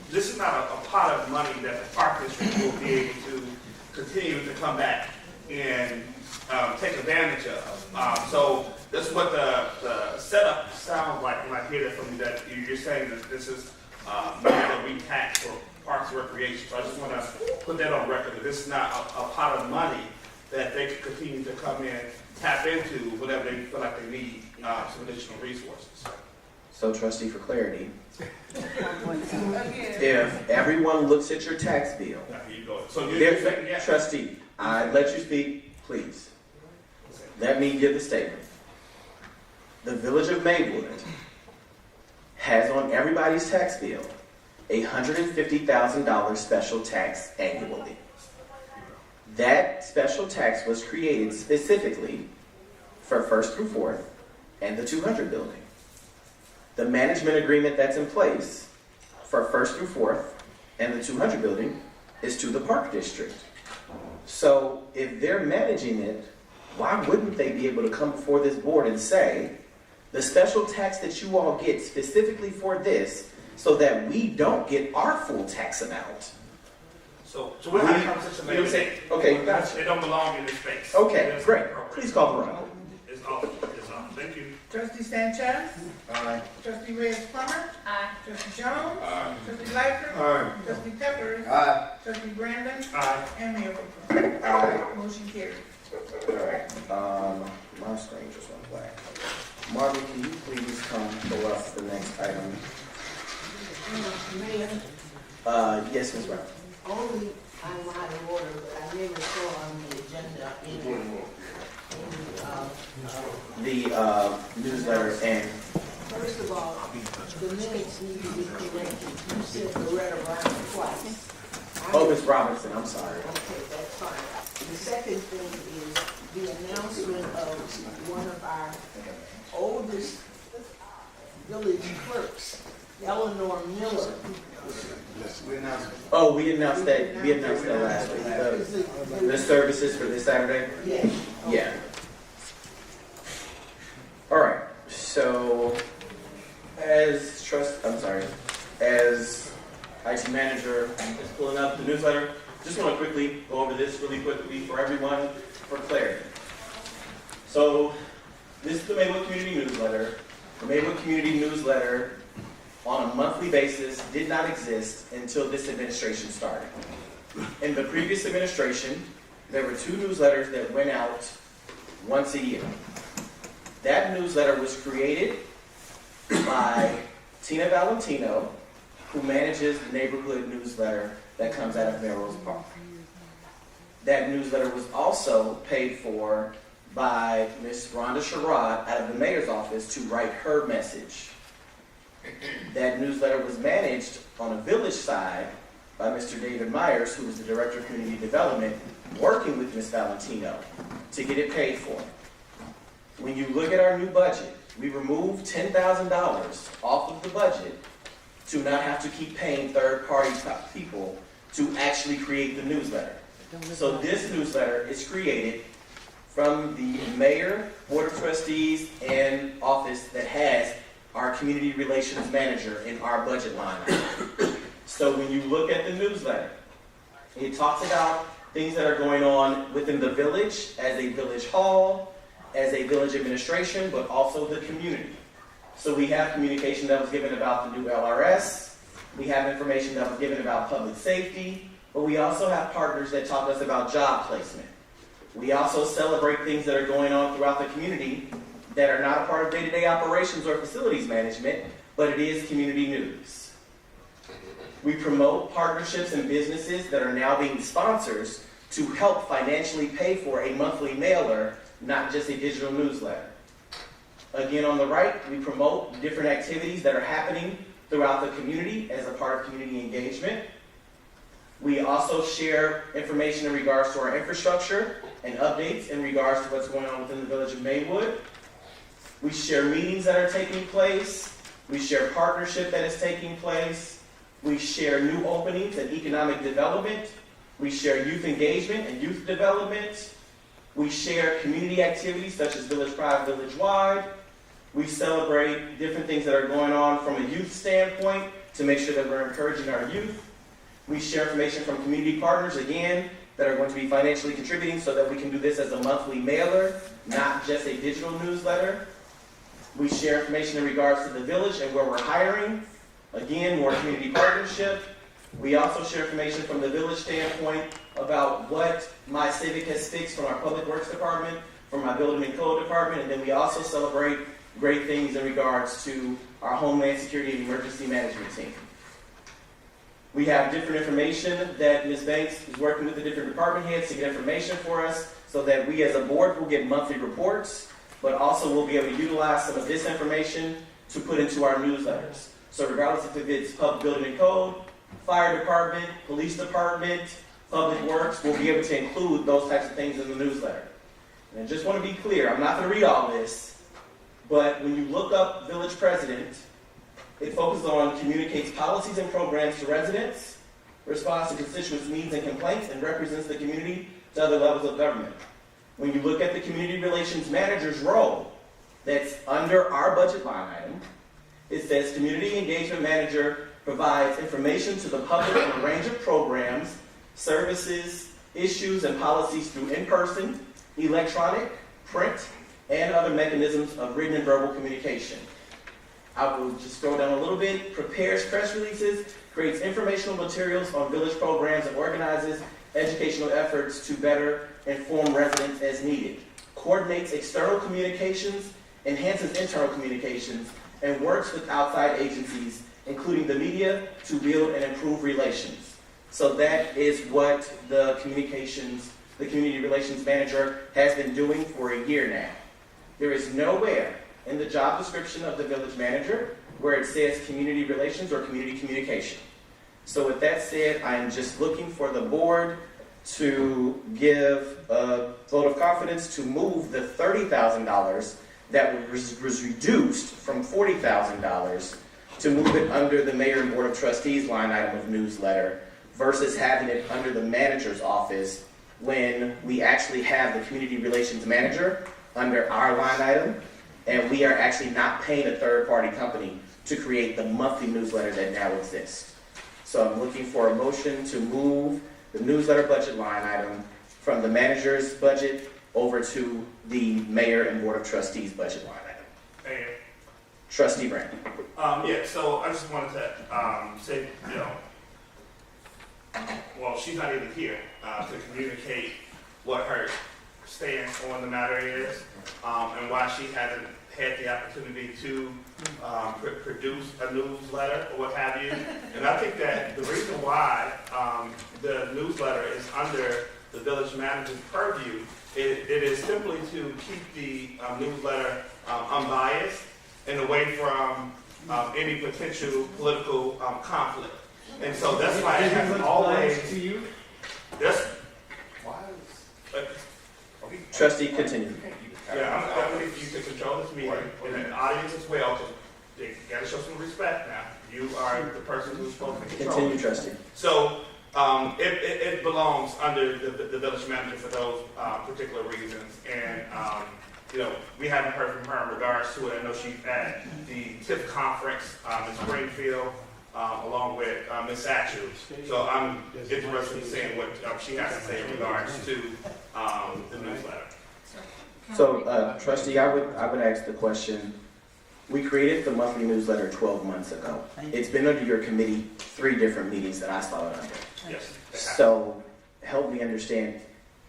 this is not a pot of money that the Park District will be able to continue to come back and take advantage of. So, this is what the setup sounds like when I hear that from you. That you're saying that this is money that we tax for Parks and Recreation. So, I just want to put that on record that this is not a pot of money that they could continue to come in, tap into whatever they feel like they need, some additional resources. So, trustee, for clarity, if everyone looks at your tax bill, Here you go. So trustee, I let you speak, please. Let me give the statement. The Village of Maywood has on everybody's tax bill a $150,000 special tax annually. That special tax was created specifically for 1st through 4th and the 200 building. The management agreement that's in place for 1st through 4th and the 200 building is to the Park District. So if they're managing it, why wouldn't they be able to come before this board and say, the special tax that you all get specifically for this, so that we don't get our full tax amount? So we're having a conversation, You know what I'm saying? Okay, gotcha. It don't belong in this space. Okay, It's great. inappropriate. Please call the roll. It's off, it's off. Thank you. Trustee Sanchez. Aye. Trustee Reyes-Plummer. Aye. Trustee Jones. Aye. Trustee Lightfoot. Aye. Trustee Peppers. Aye. Trustee Brandon. Aye. And Mayor Booker. Aye. Motion carries. All right, my screen just went black. Marvin, can you please come pull up the next item? Mayor, Yes, Ms. Brown. only I'm out of order, but I never saw on the agenda The newsletter and first of all, the minutes need to be corrected. You said Loretta Brown twice. oh, Ms. Robinson, I'm sorry. Okay, that's fine. The second thing is the announcement of one of our oldest village clerks, Eleanor Miller. Oh, we announced that. We announced that last week. The services for this Saturday. Yes. Yeah. All right. So, as IT manager is pulling up the newsletter, just want to quickly go over this really quickly for everyone for clarity. So, this is the Maywood Community Newsletter. The Maywood Community Newsletter on a monthly basis did not exist until this administration started. In the previous administration, there were 2 newsletters that went out once a year. That newsletter was created by Tina Valentino, who manages the neighborhood newsletter that comes out of Melrose Park. That newsletter was also paid for by Ms. Rhonda Sherrod out of the mayor's office to write her message. That newsletter was managed on a village side by Mr. David Myers, who was the Director of Community Development, working with Ms. Valentino to get it paid for. When you look at our new budget, we removed $10,000 off of the budget to not have to keep paying third-party people to actually create the newsletter. So this newsletter is created from the mayor, board of trustees, and office that has our community relations manager in our budget line. So when you look at the newsletter, it talks about things that are going on within the village, as a village hall, as a village administration, but also the community. So we have communication that was given about the new LRS, we have information that was given about public safety, but we also have partners that talk to us about job placement. We also celebrate things that are going on throughout the community that are not a part of day-to-day operations or facilities management, but it is community news. We promote partnerships and businesses that are now being sponsors to help financially pay for a monthly mailer, not just a digital newsletter. Again, on the right, we promote different activities that are happening throughout the community as a part of community engagement. We also share information in regards to our infrastructure and updates in regards to what's going on within the village of Maywood. We share meetings that are taking place. We share partnership that is taking place. We share new openings and economic development. We share youth engagement and youth development. We share community activities such as Village Pride, Village Wide. We celebrate different things that are going on from a youth standpoint to make sure that we're encouraging our youth. We share information from community partners, again, that are going to be financially contributing so that we can do this as a monthly mailer, not just a digital newsletter. We share information in regards to the village and where we're hiring. Again, more community partnership. We also share information from the village standpoint about what My Civic has fixed from our Public Works Department, from my Building and Code Department, and then we also celebrate great things in regards to our Homeland Security and Emergency Management team. We have different information that Ms. Banks is working with the different department heads to get information for us so that we as a board will get monthly reports, but also we'll be able to utilize some of this information to put into our newsletters. So regardless if it's public building and code, fire department, police department, public works, we'll be able to include those types of things in the newsletter. And I just want to be clear, I'm not going to read all this, but when you look up village president, it focuses on communicates policies and programs to residents, responds to constituents' needs and complaints, and represents the community to other levels of government. When you look at the community relations manager's role, that's under our budget line item, it says community engagement manager provides information to the public on a range of programs, services, issues, and policies through in-person, electronic, print, and other mechanisms of written and verbal communication. I will just scroll down a little bit. Prepares press releases, creates informational materials on village programs, and organizes educational efforts to better inform residents as needed. Coordinates external communications, enhances internal communications, and works with outside agencies, including the media, to build and improve relations. So that is what the community relations manager has been doing for a year now. There is nowhere in the job description of the village manager where it says community relations or community communication. So with that said, I am just looking for the board to give a vote of confidence to move the $30,000 that was reduced from $40,000 to move it under the mayor and board of trustees line item of newsletter versus having it under the manager's office when we actually have the community relations manager under our line item, and we are actually not paying a third-party company to create the monthly newsletter that now exists. So I'm looking for a motion to move the newsletter budget line item from the manager's budget over to the mayor and board of trustees budget line item. Mayor. Trustee Brandon. Yeah, so I just wanted to say, well, she's not even here to communicate what her stance on the matter is, and why she hasn't had the opportunity to produce a newsletter or what have you. And I think that the reason why the newsletter is under the village manager's purview, it is simply to keep the newsletter unbiased and away from any potential political conflict. And so that's why it has always to you. That's Trustee, continue. yeah, I'm going to you to control this meeting and the audience as well, because they got to show some respect now. You are the person who's supposed to control. Continue, Trustee. So it belongs under the village manager for those particular reasons. And we haven't heard from her in regards to it. I know she's at the TIP conference in Springfield, along with Ms. Satchel. So I'm interested in seeing what she has to say in regards to the newsletter. So, Trustee, I would ask the question. We created the monthly newsletter 12 months ago. It's been under your committee 3 different meetings that I saw it under. Yes. So, help me understand,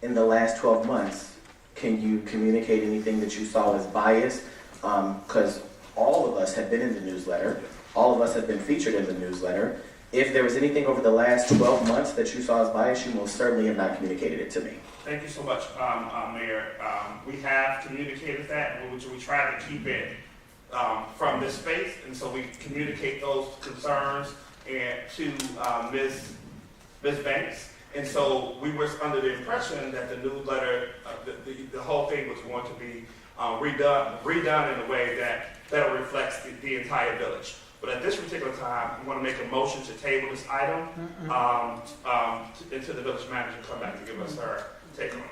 in the last 12 months, can you communicate anything that you saw as biased? Because all of us have been in the newsletter. All of us have been featured in the newsletter. If there was anything over the last 12 months that you saw as biased, you most certainly have not communicated it to me. Thank you so much, Mayor. We have communicated that, and we try to keep it from this space, and so we communicate those concerns and to Ms. Banks. And so we were under the impression that the newsletter, the whole thing was going to be redone in a way that better reflects the entire village. But at this particular time, we want to make a motion to table this item until the village manager come back to give us her take on it.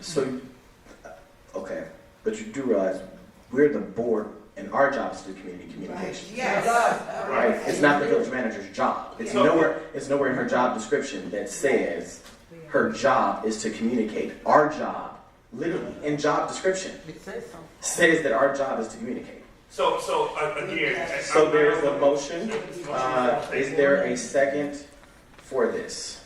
So, okay, but you do realize we're the board, and our job is to do community communication. Yes. Right? It's not the village manager's job. It's nowhere in her job description that says her job is to communicate. Our job, literally, in job description, says that our job is to communicate. So again. So there is a motion. Is there a second for this?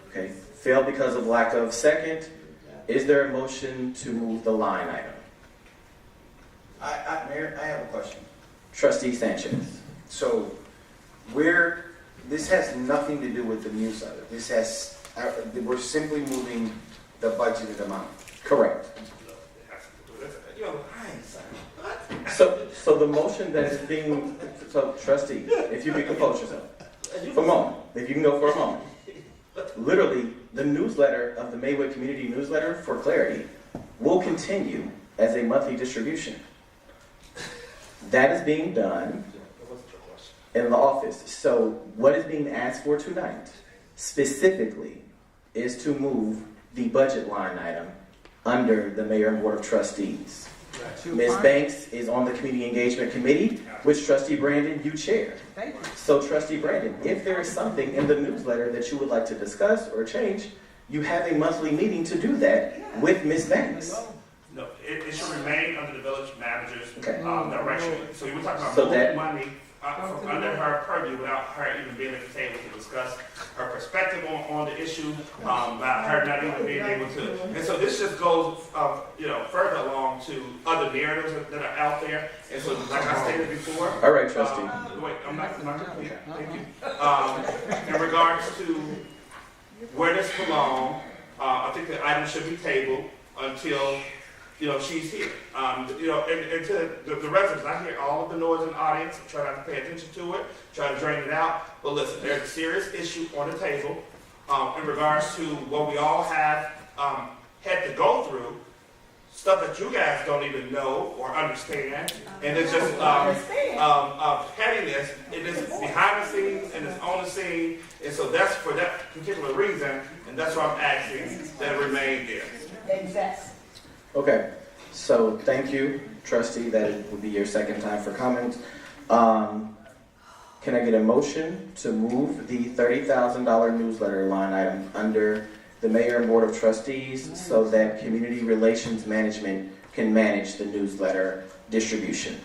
Okay, failed because of lack of second. Is there a motion to move the line item? Mayor, I have a question. Trustee Sanchez. So, This has nothing to do with the newsletter. We're simply moving the budgeted amount. Correct. So the motion that is being, so trustee, if you can compose yourself for a moment, if you can go for a moment. Literally, the newsletter of the Maywood Community Newsletter, for clarity, will continue as a monthly distribution. That is being done in the office. So what is being asked for tonight, specifically, is to move the budget line item under the Mayor and Board of Trustees. Ms. Banks is on the Community Engagement Committee, which Trustee Brandon, you chair. So Trustee Brandon, if there is something in the newsletter that you would like to discuss or change, you have a monthly meeting to do that with Ms. Banks. No, it should remain under the village manager's direction. So we were talking about So moving that- money from under her purview without her even being at the table to discuss her perspective on the issue, about her not even being able to. And so this just goes, further along to other narratives that are out there. And so, like I stated before. All right, Trustee. Wait, I'm not complete. Thank you. In regards to where this belongs, I think the item should be tabled until she's here. And to the residents, I hear all of the noise in the audience. I try not to pay attention to it, try to drain it out. But listen, there's a serious issue on the table in regards to what we all have had to go through, stuff that you guys don't even know or understand. And it's just pettiness. It is behind the scenes and it's on the scene. And so that's for that particular reason. And that's why I'm asking that it remain there. Exactly. Okay, so thank you, Trustee. That would be your second time for comments. Can I get a motion to move the $30,000 newsletter line item under the Mayor and Board of Trustees so that Community Relations Management can manage the newsletter distribution?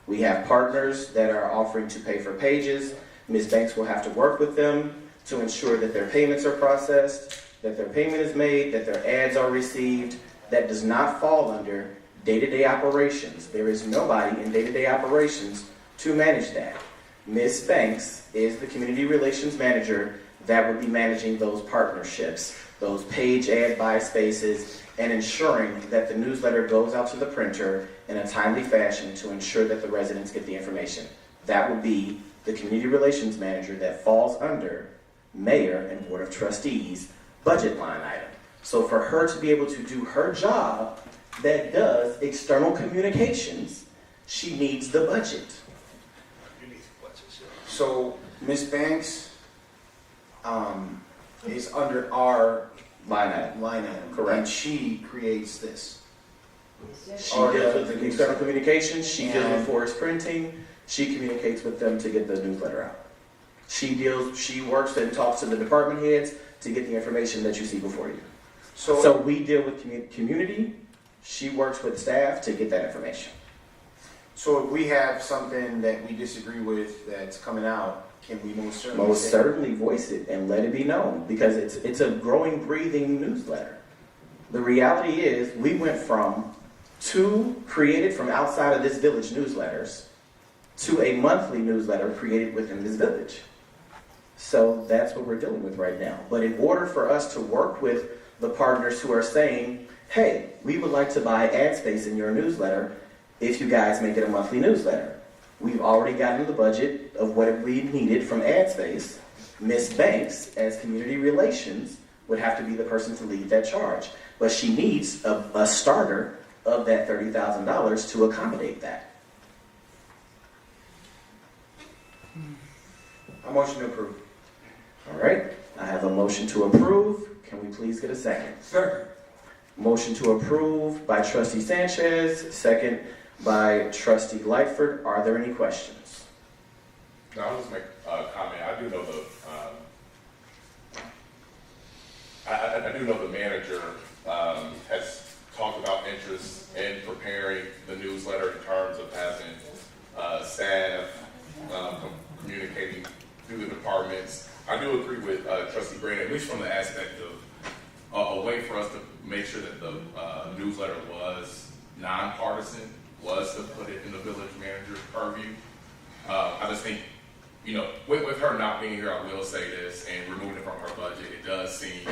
We have partners that are offering to pay for pages. Ms. Banks will have to work with them to ensure that their payments are processed, that their payment is made, that their ads are received. That does not fall under day-to-day operations. There is nobody in day-to-day operations to manage that. Ms. Banks is the Community Relations Manager that would be managing those partnerships, those page ad buy spaces, and ensuring that the newsletter goes out to the printer in a timely fashion to ensure that the residents get the information. That would be the Community Relations Manager that falls under Mayor and Board of Trustees budget line item. So for her to be able to do her job that does external communications, she needs the budget. So Ms. Banks is under our line item. Correct. And she creates this. She deals with the external communications, she deals with forest printing, she communicates with them to get the newsletter out. She works and talks to the department heads to get the information that you see before you. So we deal with community, she works with staff to get that information. So if we have something that we disagree with that's coming out, can we most certainly voice it and let it be known, because it's a growing, breathing newsletter. The reality is we went from 2 created from outside of this village newsletters to a monthly newsletter created within this village. So that's what we're dealing with right now. But in order for us to work with the partners who are saying, hey, we would like to buy ad space in your newsletter if you guys make it a monthly newsletter. We've already gotten the budget of what we needed from ad space. Ms. Banks, as community relations, would have to be the person to lead that charge. But she needs a starter of that $30,000 to accommodate that. A motion to approve. All right, I have a motion to approve. Can we please get a second? Second. Motion to approve by Trustee Sanchez, second by Trustee Lightford. Are there any questions? No, I'll just make a comment. I do know the manager has talked about interest in preparing the newsletter in terms of having staff communicating through the departments. I do agree with Trustee Brandon, at least from the aspect of a way for us to make sure that the newsletter was nonpartisan, was to put it in the village manager's purview. I just think you know, with her not being here, I will say this, and removing it from her budget, it does seem,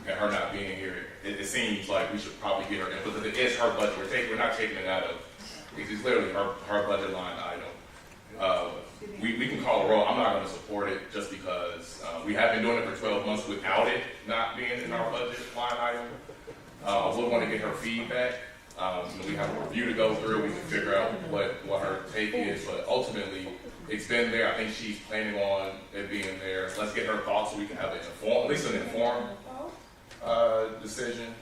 and her not being here, it seems like we should probably get her input, because it is her budget. We're not taking it out of, it's literally her budget line item. We can call a roll. I'm not going to support it just because we have been doing it for 12 months without it not being in our budget line item. We'll want to get her feedback. We have a review to go through. We can figure out what her take is, but ultimately, it's been there. I think she's planning on it being there. So let's get her thoughts so we can have an informed, at least an informed decision.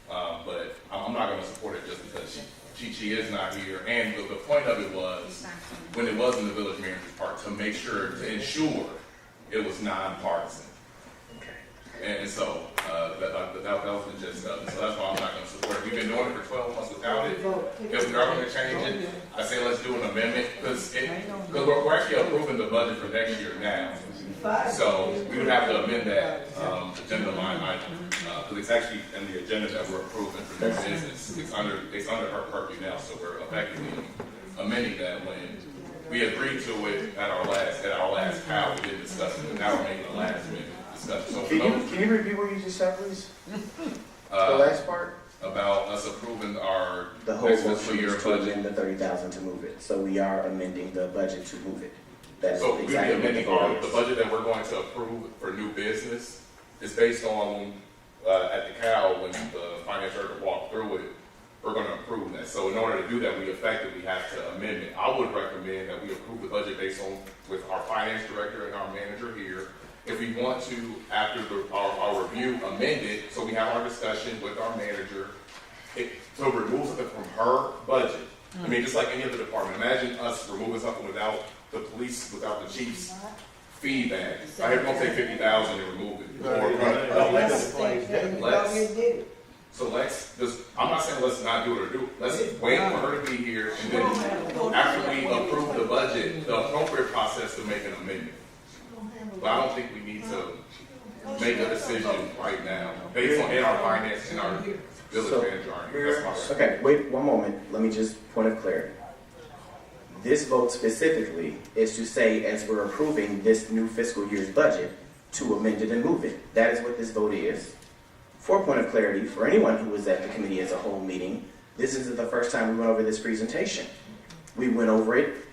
But I'm not going to support it just because she is not here. And the point of it was, when it was in the village manager's part, to make sure, to ensure it was nonpartisan. And so that was the gist of it. So that's why I'm not going to support it. We've been doing it for 12 months without it. If we are going to change it, I say let's do an amendment because we're actually approving the budget for next year now. So we would have to amend that agenda line item because it's actually in the agenda that we're approving for new business. It's under her purview now, so we're effectively amending that when we agreed to it at our last POW. We didn't discuss it, but now we're making a last minute discussion. So can you review what you just said, please? The last part about us approving the whole next fiscal year to budget. amend the 30,000 to move it. So we are amending the budget to move it. That is So we'll be exactly amending what the budget that we're going to approve for new business is based on at the CAL when the finance director walked through it. We're going to approve that. So in order to do that, we effectively have to amend it. I would recommend that we approve the budget based on with our finance director and our manager here. If we want to, after our review, amend it, so we have our discussion with our manager, so remove something from her budget. I mean, just like any other department. Imagine us removing something without the police, without the chief's feedback. I have to take 50,000 and remove it. So let's just, I'm not saying let's not do it or do it. Let's wait for her to be here, and then after we approve the budget, the appropriate process to make an amendment. But I don't think we need to make a decision right now based on our finance and our village manager. Okay, wait one moment. Let me just point of clarity. This vote specifically is to say, as we're approving this new fiscal year's budget, to amend it and move it. That is what this vote is. For a point of clarity, for anyone who was at the committee as a whole meeting, this isn't the first time we went over this presentation. We went over it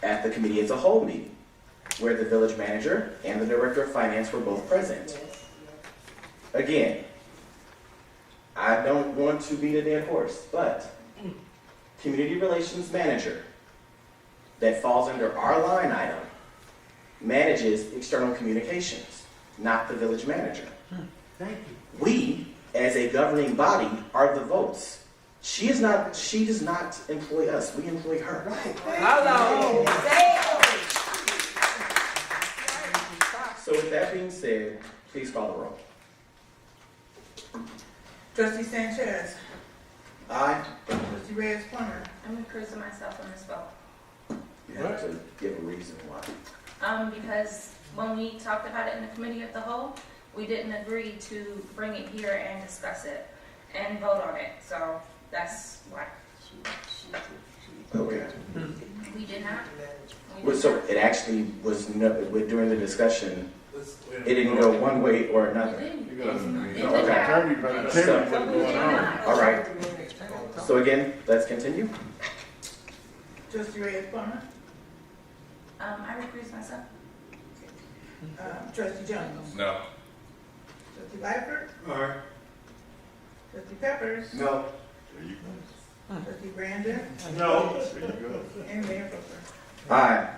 at the committee as a whole meeting, where the village manager and the director of finance were both present. Again, I don't want to beat a dead horse, but community relations manager that falls under our line item manages external communications, not the village manager. Thank you. We, as a governing body, are the votes. She does not employ us, we employ her. Hello. So with that being said, please call the roll. Trustee Sanchez. Aye. Trustee Reyes-Plummer. I'm recusing myself on this vote. You have to give a reason why. Because when we talked about it in the committee of the whole, we didn't agree to bring it here and discuss it and vote on it. So that's why. Okay. We did not. Well, so it actually was, during the discussion, it didn't go one way or another. All right. So again, let's continue. Trustee Reyes-Plummer. I recuse myself. Trustee Jones. No. Trustee Lightfoot. Aye. Trustee Peppers. No. Trustee Brandon. No. And Mayor Booker. Aye.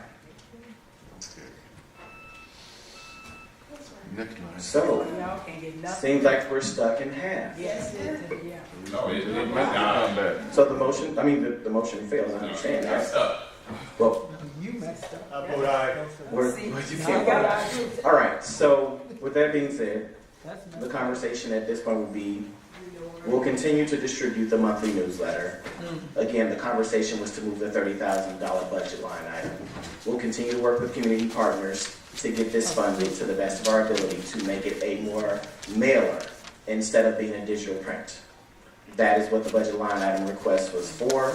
Next line. So, Y'all can't get nothing. seems like we're stuck in half. Yes, yeah. No, it Come back. So the motion fails, I understand That's that. up. Well, You messed up. I vote aye. you can't vote. All right, so with that being said, the conversation at this point would be, we'll continue to distribute the monthly newsletter. Again, the conversation was to move the $30,000 budget line item. We'll continue to work with community partners to get this funded to the best of our ability to make it a more mailer instead of being a digital print. That is what the budget line item request was for.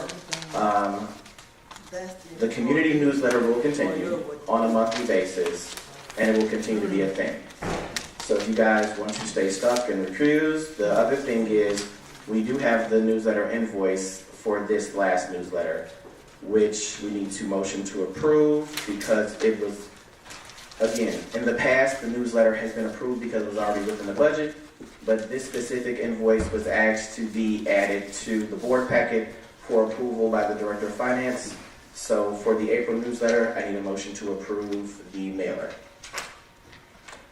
The community newsletter will continue on a monthly basis, and it will continue to be a thing. So if you guys want to stay stuck and refuse, the other thing is we do have the newsletter invoice for this last newsletter, which we need to motion to approve because it was, again, in the past, the newsletter has been approved because it was already within the budget, but this specific invoice was asked to be added to the board packet for approval by the Director of Finance. So for the April newsletter, I need a motion to approve the mailer.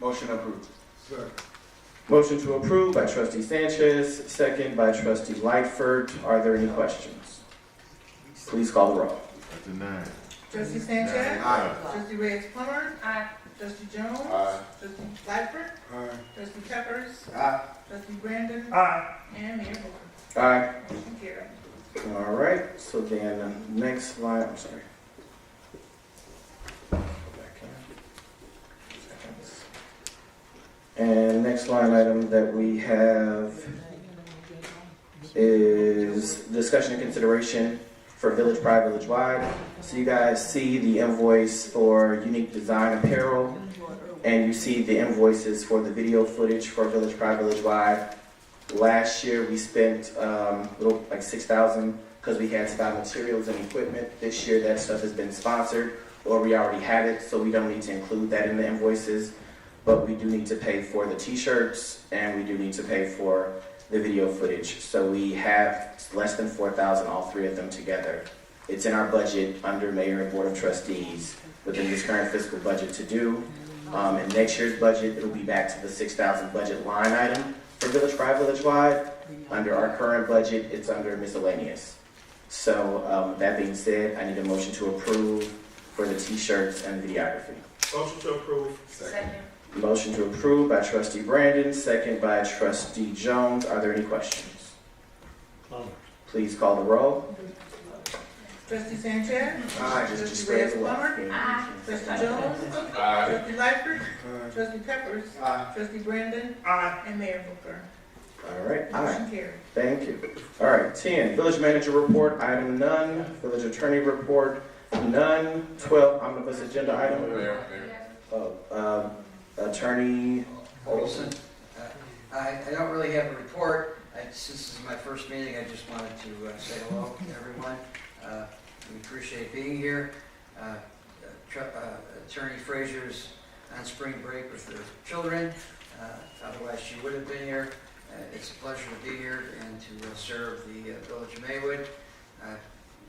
Motion approved. Second. Motion to approve by Trustee Sanchez, second by Trustee Lightford. Are there any questions? Please call the roll. Trustee Sanchez. Aye. Trustee Reyes Plummer. Aye. Trustee Jones. Aye. Trustee Lightfoot. Aye. Trustee Peppers. Aye. Trustee Brandon. Aye. And Mayor Booker. Aye. Motion carried. All right, so then next line, I'm sorry. Go back in. Seconds. And next line item that we have is discussion and consideration for Village Pride, Village Wide. So you guys see the invoice for Unique Design Apparel, and you see the invoices for the video footage for Village Pride, Village Wide. Last year we spent little like $6,000 because we had to buy materials and equipment. This year that stuff has been sponsored or we already had it, so we don't need to include that in the invoices. But we do need to pay for the t-shirts and we do need to pay for the video footage. So we have less than $4,000, all three of them together. It's in our budget under Mayor and Board of Trustees within this current fiscal budget to do. In next year's budget, it'll be back to the $6,000 budget line item for Village Pride, Village Wide. Under our current budget, it's under miscellaneous. So that being said, I need a motion to approve for the t-shirts and videography. Motion to approve. Second. Motion to approve by Trustee Brandon, second by Trustee Jones. Are there any questions? Please call the roll. Trustee Sanchez. Aye. Trustee Reyes Plummer. Aye. Trustee Jones. Aye. Trustee Lightfoot. Trustee Peppers. Aye. Trustee Brandon. Aye. And Mayor Booker. All right, aye. Motion carried. Thank you. All right, 10, Village Manager Report, item none. Village Attorney Report, none. 12, omnibus agenda item. Oh, Attorney Olson. I don't really have a report. Since this is my first meeting, I just wanted to say hello to everyone. We appreciate being here. Attorney Frazier's on spring break with her children. Otherwise, she would have been here. It's a pleasure to be here and to serve the Village of Maywood.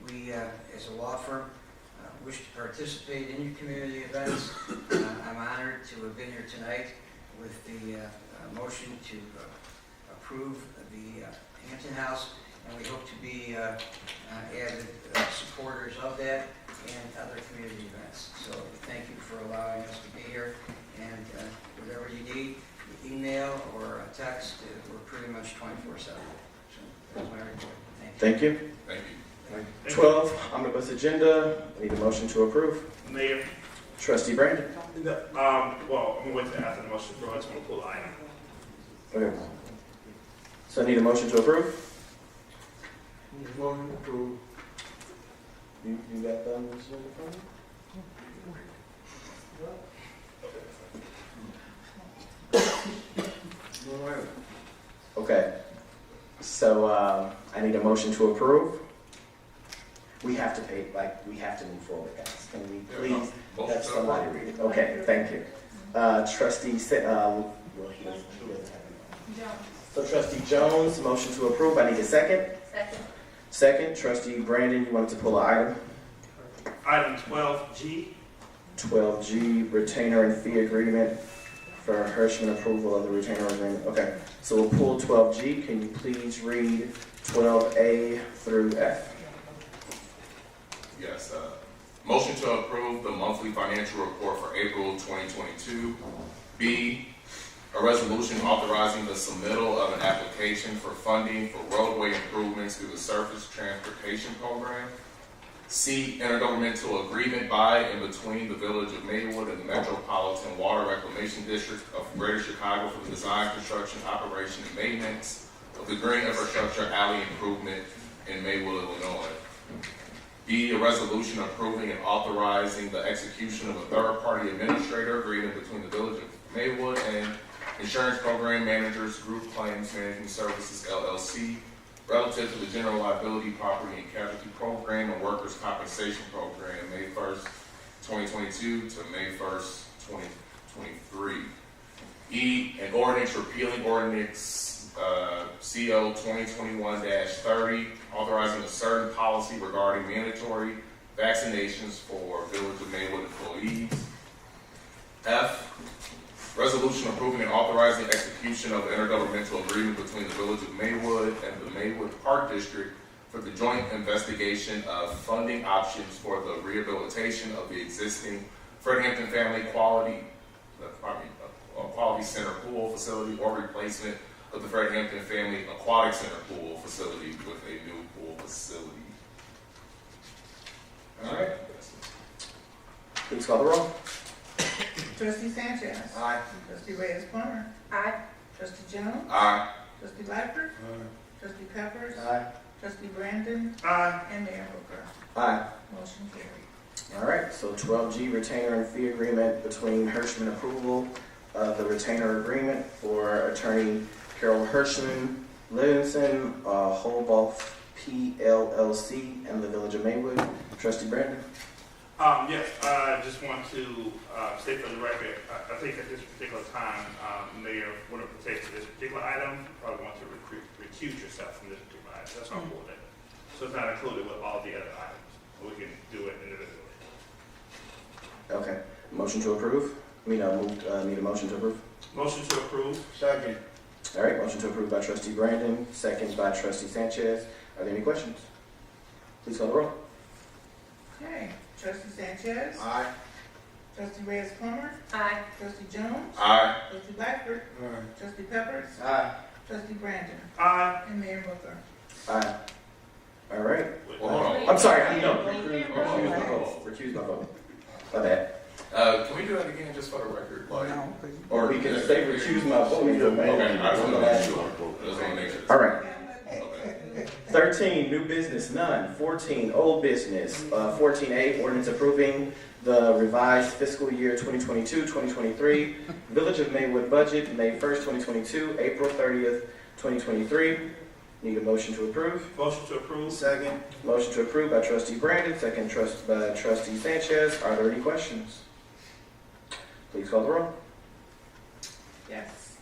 We, as a law firm, wish to participate in your community events. I'm honored to have been here tonight with the motion to approve the Hampton House, and we hope to be added supporters of that and other community events. So thank you for allowing us to be here, and whatever you need, email or a text, we're pretty much 24/7. So that's my report. Thank you. Thank you. Thank you. 12, omnibus agenda. I need a motion to approve. Mayor. Trustee Brandon. Well, I'm going to wait after the motion for us to pull the item. Okay. So I need a motion to approve. Motion approved. You got that? Okay. So I need a motion to approve. We have to pay, we have to move forward, guys. Can we please have somebody read it? Okay, thank you. Trustee, well, he doesn't have it. So Trustee Jones, motion to approve. I need a second. Second. Second, Trustee Brandon, you wanted to pull an item? Item 12G. 12G, retainer and fee agreement for Hirschman approval of the retainer agreement. Okay, so we'll pull 12G. Can you please read 12A through F? Yes, motion to approve the monthly financial report for April 2022. B, a resolution authorizing the submittal of an application for funding for roadway improvements through the Surface Transportation Program. C, intergovernmental agreement by and between the Village of Maywood and the Metropolitan Water Reclamation District of Greater Chicago for the design, construction, operation, and maintenance of the green infrastructure alley improvement in Maywood, Illinois. D, a resolution approving and authorizing the execution of a third-party administrator agreement between the Village of Maywood and Insurance Program Managers Group Claims Management Services, LLC, relative to the General Liability, Property, and Casualty Program and Workers' Compensation Program, May 1st, 2022 to May 1st, 2023. E, an ordinance repealing ordinance CO 2021-30, authorizing a certain policy regarding mandatory vaccinations for Village of Maywood employees. F, resolution approving and authorizing execution of the intergovernmental agreement between the Village of Maywood and the Maywood Park District for the joint investigation of funding options for the rehabilitation of the existing Fred Hampton Family Quality Center pool facility or replacement of the Fred Hampton Family Aquatic Center pool facility with a new pool facility. All right. Please call the roll. Trustee Sanchez. Aye. Trustee Reyes-Plummer. Aye. Trustee Jones. Aye. Trustee Lightfoot. Trustee Peppers. Aye. Trustee Brandon. Aye. And Mayor Hooker. Aye. Motion carried. All right, so 12G, retainer and fee agreement between Hirschman approval of the retainer agreement for attorney Carol Hirschman, Livingston, Holboff PLLC, and the Village of Maywood. Trustee Brandon. Yes, I just want to state for the record, I think at this particular time, Mayor, when it pertains to this particular item, you probably want to recuse yourself from this particular item. That's all for that. So it's not included with all the other items. We can do it individually. Okay, motion to approve? Need a motion to approve? Motion to approve. Second. All right, motion to approve by Trustee Brandon, second by Trustee Sanchez. Are there any questions? Please call the roll. Okay. Trustee Sanchez. Aye. Trustee Reyes-Plummer. Aye. Trustee Jones. Aye. Trustee Lightfoot. Aye. Trustee Peppers. Aye. Trustee Brandon. Aye. And Mayor Hooker. Aye. All right. Well, hold on. I'm sorry, no. Recuse my vote. My bad. Can we do that again just for the record? Like, Or we can say recuse my vote. okay, I just want to make sure. I just want to make sure. All right. Okay. 13, new business, none. 14, old business. 14A, ordinance approving the revised fiscal year 2022-2023 Village of Maywood budget, May 1st, 2022, April 30th, 2023. Need a motion to approve. Motion to approve. Second. Motion to approve by Trustee Brandon, second by Trustee Sanchez. Are there any questions? Please call the roll. Yes.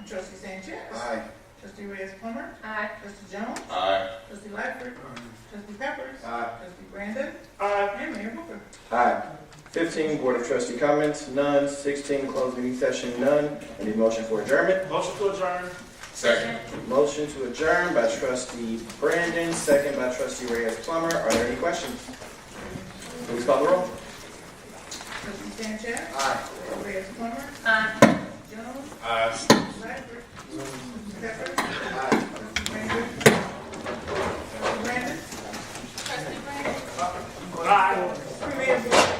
Trustee Sanchez. Aye. Trustee Reyes-Plummer. Aye. Trustee Jones. Aye. Trustee Lightfoot. Trustee Peppers. Aye. Trustee Brandon. Aye. And Mayor Hooker. Aye. 15, Board of Trustee comments, none. 16, closed meeting session, none. I need a motion for adjournment. Motion to adjourn. Second. Motion to adjourn by Trustee Brandon, second by Trustee Reyes-Plummer. Are there any questions? Please call the roll. Trustee Sanchez. Aye. Trustee Reyes-Plummer. Aye. Jones. Aye. Trustee Lightfoot. Trustee Peppers. Trustee Brandon. Trustee Brandon. Trustee Brandon. Aye. Mayor Hooker.